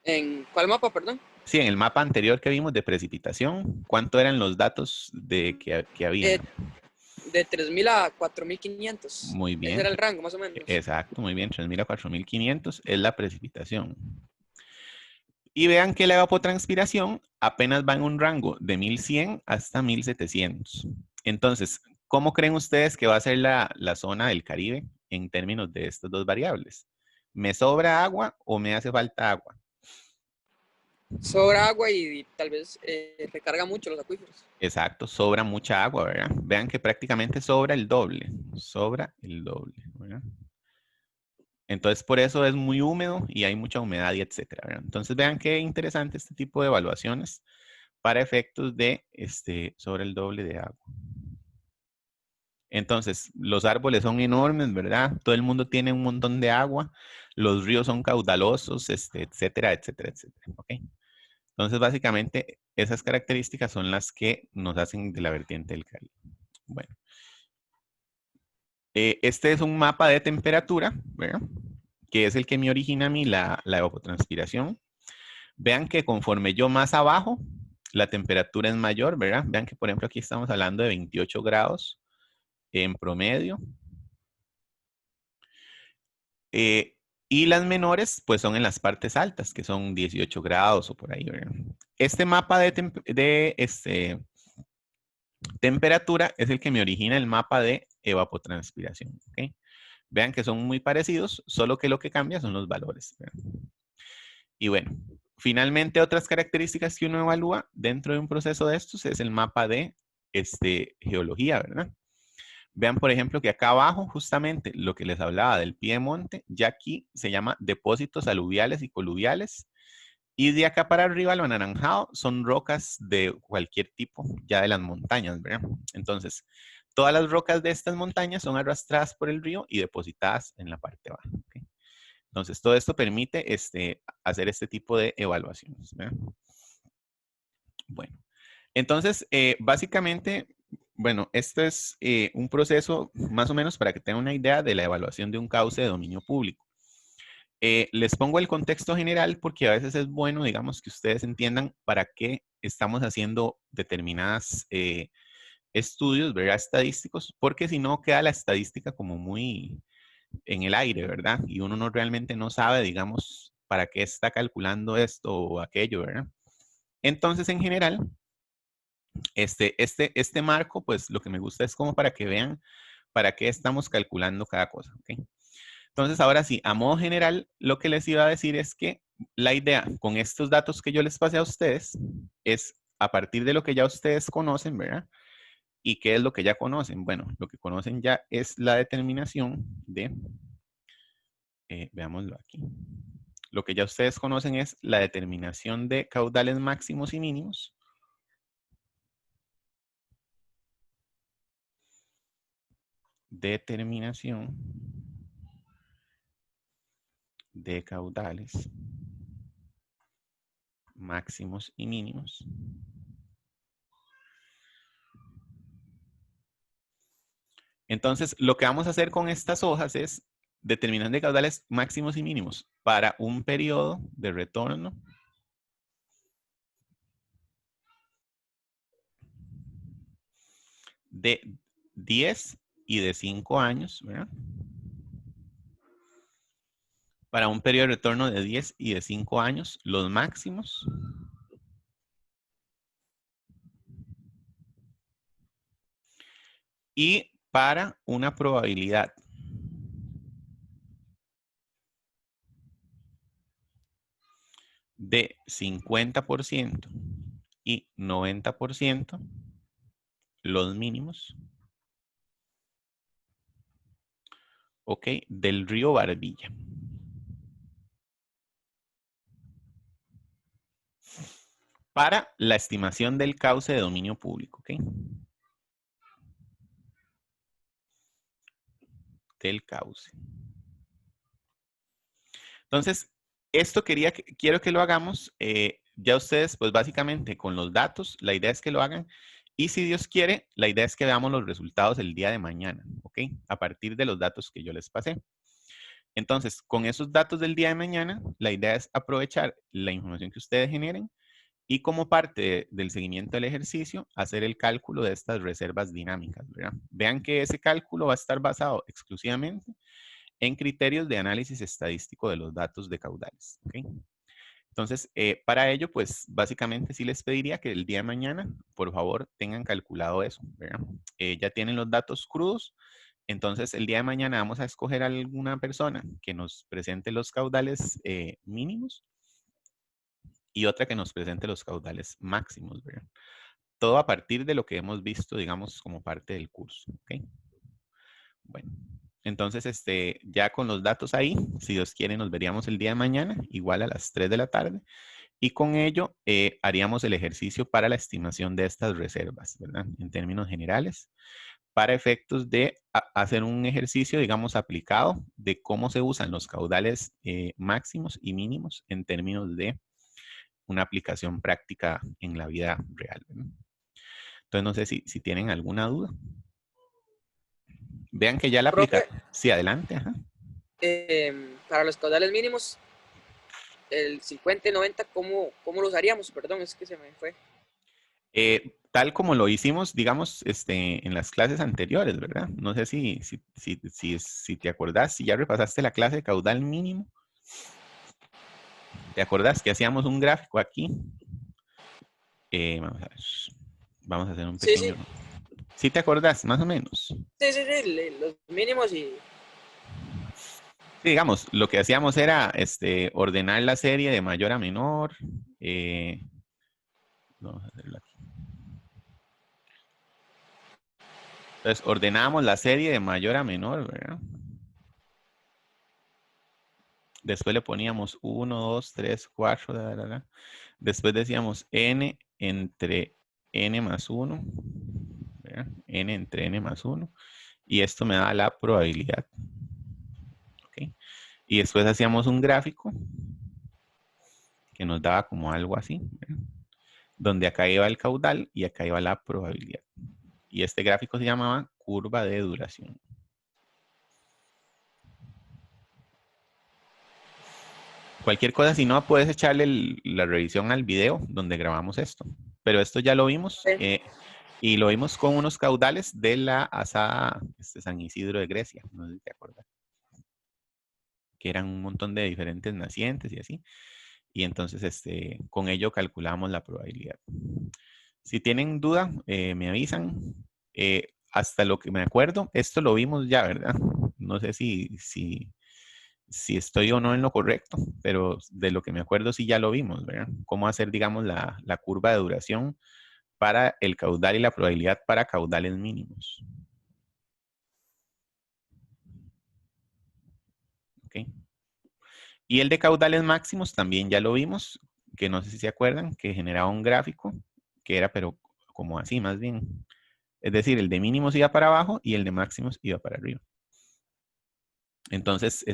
Speaker 4: ¿En cuál mapa, perdón?
Speaker 1: Sí, en el mapa anterior que vimos de precipitación, ¿cuánto eran los datos que había?
Speaker 4: De 3.000 a 4.500.
Speaker 1: Muy
Speaker 4: Ese
Speaker 1: bien.
Speaker 4: era el rango, más o menos.
Speaker 1: Exacto, muy bien. 3.000 a 4.500 es la precipitación. Y vean que la evapotranspiración apenas va en un rango de 1.100 hasta 1.700. Entonces, ¿cómo creen ustedes que va a ser la zona del Caribe en términos de estas dos variables? ¿Me sobra agua o me hace falta agua?
Speaker 4: Sobra agua y tal vez recarga mucho los acuíferos.
Speaker 1: Exacto, sobra mucha agua, ¿verdad? Vean que prácticamente sobra el doble. Sobra el doble, ¿verdad? Entonces, por eso es muy húmedo y hay mucha humedad y etcétera, ¿verdad? Entonces, vean qué interesante este tipo de evaluaciones para efectos de sobre el doble de agua. Entonces, los árboles son enormes, ¿verdad? Todo el mundo tiene un montón de agua. Los ríos son caudalosos, etcétera, etcétera, etcétera. ¿Ok? Entonces, básicamente, esas características son las que nos hacen de la vertiente del Caribe. Bueno. Este es un mapa de temperatura, ¿verdad? Que es el que me origina a mí la evapotranspiración. Vean que conforme yo más abajo, la temperatura es mayor, ¿verdad? Vean que, por ejemplo, aquí estamos hablando de 28 grados en promedio. Y las menores, pues son en las partes altas, que son 18 grados o por ahí, ¿verdad? Este mapa de temperatura es el que me origina el mapa de evapotranspiración, ¿ok? Vean que son muy parecidos, solo que lo que cambia son los valores, ¿verdad? Y bueno, finalmente otras características que uno evalúa dentro de un proceso de estos es el mapa de geología, ¿verdad? Vean, por ejemplo, que acá abajo, justamente lo que les hablaba del piedemonte, ya aquí se llama depósitos aluviales y coluviales. Y de acá para arriba, lo anaranjado, son rocas de cualquier tipo, ya de las montañas, ¿verdad? Entonces, todas las rocas de estas montañas son arrastradas por el río y depositadas en la parte baja. ¿Okay? Entonces, todo esto permite hacer este tipo de evaluaciones, ¿verdad? Bueno, entonces, básicamente, bueno, este es un proceso más o menos para que tengan una idea de la evaluación de un cauce de dominio público. Les pongo el contexto general porque a veces es bueno, digamos, que ustedes entiendan para qué estamos haciendo determinadas estudios, ¿verdad? Estadísticos, porque si no queda la estadística como muy en el aire, ¿verdad? Y uno no realmente no sabe, digamos, para qué está calculando esto o aquello, ¿verdad? Entonces, en general, este marco, pues lo que me gusta es como para que vean para qué estamos calculando cada cosa, ¿ok? Entonces, ahora sí, a modo general, lo que les iba a decir es que la idea con estos datos que yo les pasé a ustedes es a partir de lo que ya ustedes conocen, ¿verdad? ¿Y qué es lo que ya conocen? Bueno, lo que conocen ya es la determinación de, veámoslo aquí. Lo que ya ustedes conocen es la determinación de caudales máximos y mínimos. Determinación de caudales máximos y mínimos. Entonces, lo que vamos a hacer con estas hojas es determinar de caudales máximos y mínimos para un periodo de retorno de 10 y de 5 años, ¿verdad? Para un periodo de retorno de 10 y de 5 años, los máximos. Y para una probabilidad de 50% y 90%, los mínimos, ok, del río Barbilla. Para la estimación del cauce de dominio público, ok. Del cauce. Entonces, esto quiero que lo hagamos. Ya ustedes, pues básicamente con los datos, la idea es que lo hagan. Y si Dios quiere, la idea es que veamos los resultados el día de mañana, ¿ok? A partir de los datos que yo les pasé. Entonces, con esos datos del día de mañana, la idea es aprovechar la información que ustedes generen y como parte del seguimiento del ejercicio, hacer el cálculo de estas reservas dinámicas, ¿verdad? Vean que ese cálculo va a estar basado exclusivamente en criterios de análisis estadístico de los datos de caudales, ¿ok? Entonces, para ello, pues básicamente sí les pediría que el día de mañana, por favor, tengan calculado eso, ¿verdad? Ya tienen los datos crudos, entonces el día de mañana vamos a escoger a alguna persona que nos presente los caudales mínimos y otra que nos presente los caudales máximos, ¿verdad? Todo a partir de lo que hemos visto, digamos, como parte del curso, ¿ok? Bueno, entonces, ya con los datos ahí, si Dios quiere, nos veríamos el día de mañana, igual a las 3 de la tarde. Y con ello haríamos el ejercicio para la estimación de estas reservas, ¿verdad? En términos generales, para efectos de hacer un ejercicio, digamos, aplicado de cómo se usan los caudales máximos y mínimos en términos de una aplicación práctica en la vida real, ¿verdad? Entonces, no sé si tienen alguna duda. Vean que ya la
Speaker 4: Profe,
Speaker 1: aplica. Sí, adelante. Ajá.
Speaker 4: para los caudales mínimos, el 50 y 90, ¿cómo los haríamos? Perdón, es que se me fue.
Speaker 1: Tal como lo hicimos, digamos, en las clases anteriores, ¿verdad? No sé si te acordás, si ya repasaste la clase de caudal mínimo. ¿Te acordás que hacíamos un gráfico aquí? Vamos a ver. Vamos a hacer un pequeño... ¿Sí te acordás, más o menos?
Speaker 4: Sí, los mínimos y...
Speaker 1: Sí, digamos, lo que hacíamos era ordenar la serie de mayor a menor. Vamos a hacerlo aquí. Entonces, ordenábamos la serie de mayor a menor, ¿verdad? Después le poníamos 1, 2, 3, 4, Después decíamos n entre n más 1, ¿verdad? N entre n más 1. Y esto me da la probabilidad. ¿Ok? Y después hacíamos un gráfico que nos daba como algo así, ¿verdad? Donde acá iba el caudal y acá iba la probabilidad. Y este gráfico se llamaba curva de duración. Cualquier cosa, si no, puedes echarle la revisión al video donde grabamos esto. Pero esto ya lo vimos y lo vimos con unos caudales de la asada San Isidro de Grecia. No sé si te acuerdas. Que eran un montón de diferentes nacientes y así. Y entonces con ello calculamos la probabilidad. Si tienen duda, me avisan. Hasta lo que me acuerdo, esto lo vimos ya, ¿verdad? No sé si estoy o no en lo correcto, pero de lo que me acuerdo sí ya lo vimos, ¿verdad? Cómo hacer, digamos, la curva de duración para el caudal y la probabilidad para caudales mínimos. ¿Ok? Y el de caudales máximos también ya lo vimos, que no sé si se acuerdan, que generaba un gráfico, que era pero como así más bien. Es decir, el de mínimos iba para abajo y el de máximos iba para arriba. Entonces,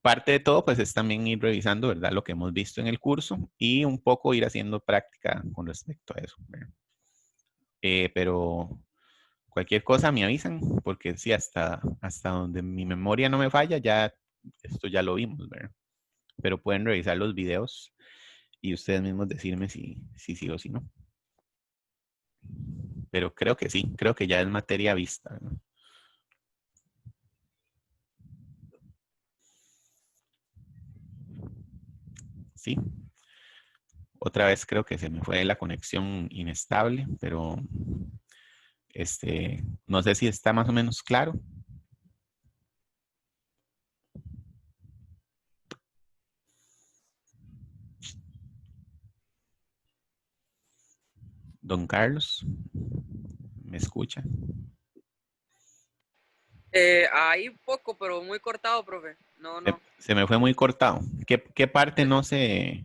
Speaker 1: parte de todo, pues es también ir revisando, ¿verdad? Lo que hemos visto en el curso y un poco ir haciendo práctica con respecto a eso, ¿verdad? Pero cualquier cosa me avisan, porque sí, hasta donde mi memoria no me falla, ya esto ya lo vimos, ¿verdad? Pero pueden revisar los videos y ustedes mismos decirme si sí o si no. Pero creo que sí, creo que ya es materia vista, ¿no? Sí. Otra vez creo que se me fue la conexión inestable, pero no sé si está más o menos claro. Don Carlos, ¿me escucha?
Speaker 4: Ahí poco, pero muy cortado, profe. No, no.
Speaker 1: Se me fue muy cortado. ¿Qué parte no se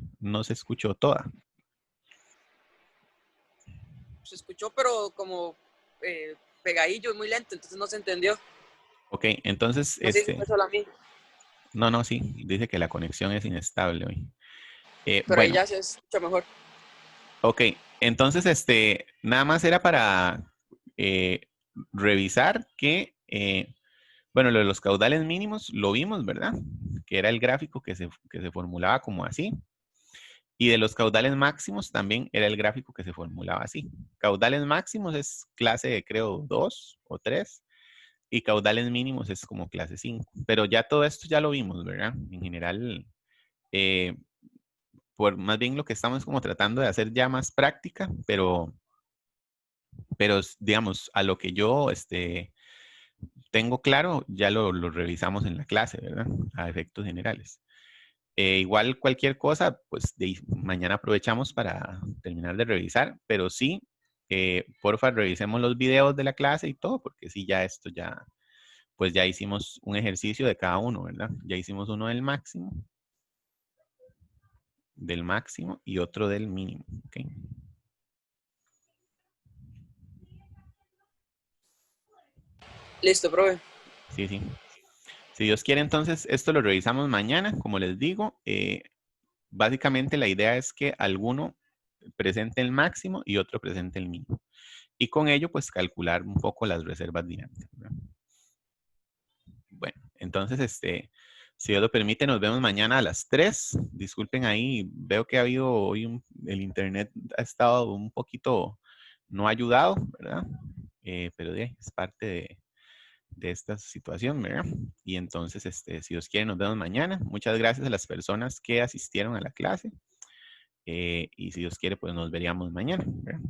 Speaker 1: escuchó toda?
Speaker 4: Se escuchó, pero como pegadillo, muy lento, entonces no se entendió.
Speaker 1: Ok, entonces,
Speaker 4: No sé si fue solo a mí,
Speaker 1: no, sí, dice que la conexión es inestable hoy.
Speaker 4: pero ahí
Speaker 1: Bueno,
Speaker 4: ya se escucha mejor.
Speaker 1: ok, entonces, nada más era para eh, revisar que, bueno, lo de los caudales mínimos lo vimos, ¿verdad? Que era el gráfico que se formulaba como así. Y de los caudales máximos también era el gráfico que se formulaba así. Caudales máximos es clase, creo, 2 o 3. Y caudales mínimos es como clase 5. Pero ya todo esto ya lo vimos, ¿verdad? En general, eh, más bien lo que estamos como tratando de hacer ya más práctica, pero digamos, a lo que yo tengo claro, ya lo revisamos en la clase, ¿verdad? A efectos generales. Igual cualquier cosa, pues mañana aprovechamos para terminar de revisar, pero sí, porfa, revisemos los videos de la clase y todo, porque sí, ya esto ya, pues ya hicimos un ejercicio de cada uno, ¿verdad? Ya hicimos uno del máximo y otro del mínimo, ¿ok?
Speaker 4: Listo, profe.
Speaker 1: Sí, sí. Si Dios quiere, entonces esto lo revisamos mañana, como les digo. Básicamente la idea es que alguno presente el máximo y otro presente el mínimo. Y con ello, pues calcular un poco las reservas dinámicas, ¿verdad? Bueno, entonces, si Dios lo permite, nos vemos mañana a las 3. Disculpen ahí, veo que ha habido hoy el internet ha estado un poquito no ayudado, ¿verdad? Pero es parte de esta situación, ¿verdad? Y entonces, si Dios quiere, nos vemos mañana. Muchas gracias a las personas que asistieron a la clase. Y si Dios quiere, pues nos veríamos mañana, ¿verdad?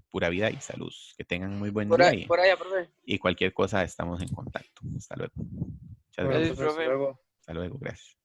Speaker 1: Pura vida y salud. Que tengan muy buen día
Speaker 4: Por allá, profe.
Speaker 1: y cualquier cosa estamos en contacto. Hasta luego. Muchas
Speaker 3: Bueno,
Speaker 1: gracias.
Speaker 5: Gracias,
Speaker 3: profe, hasta
Speaker 5: profe.
Speaker 3: luego.
Speaker 1: Hasta luego. Gracias.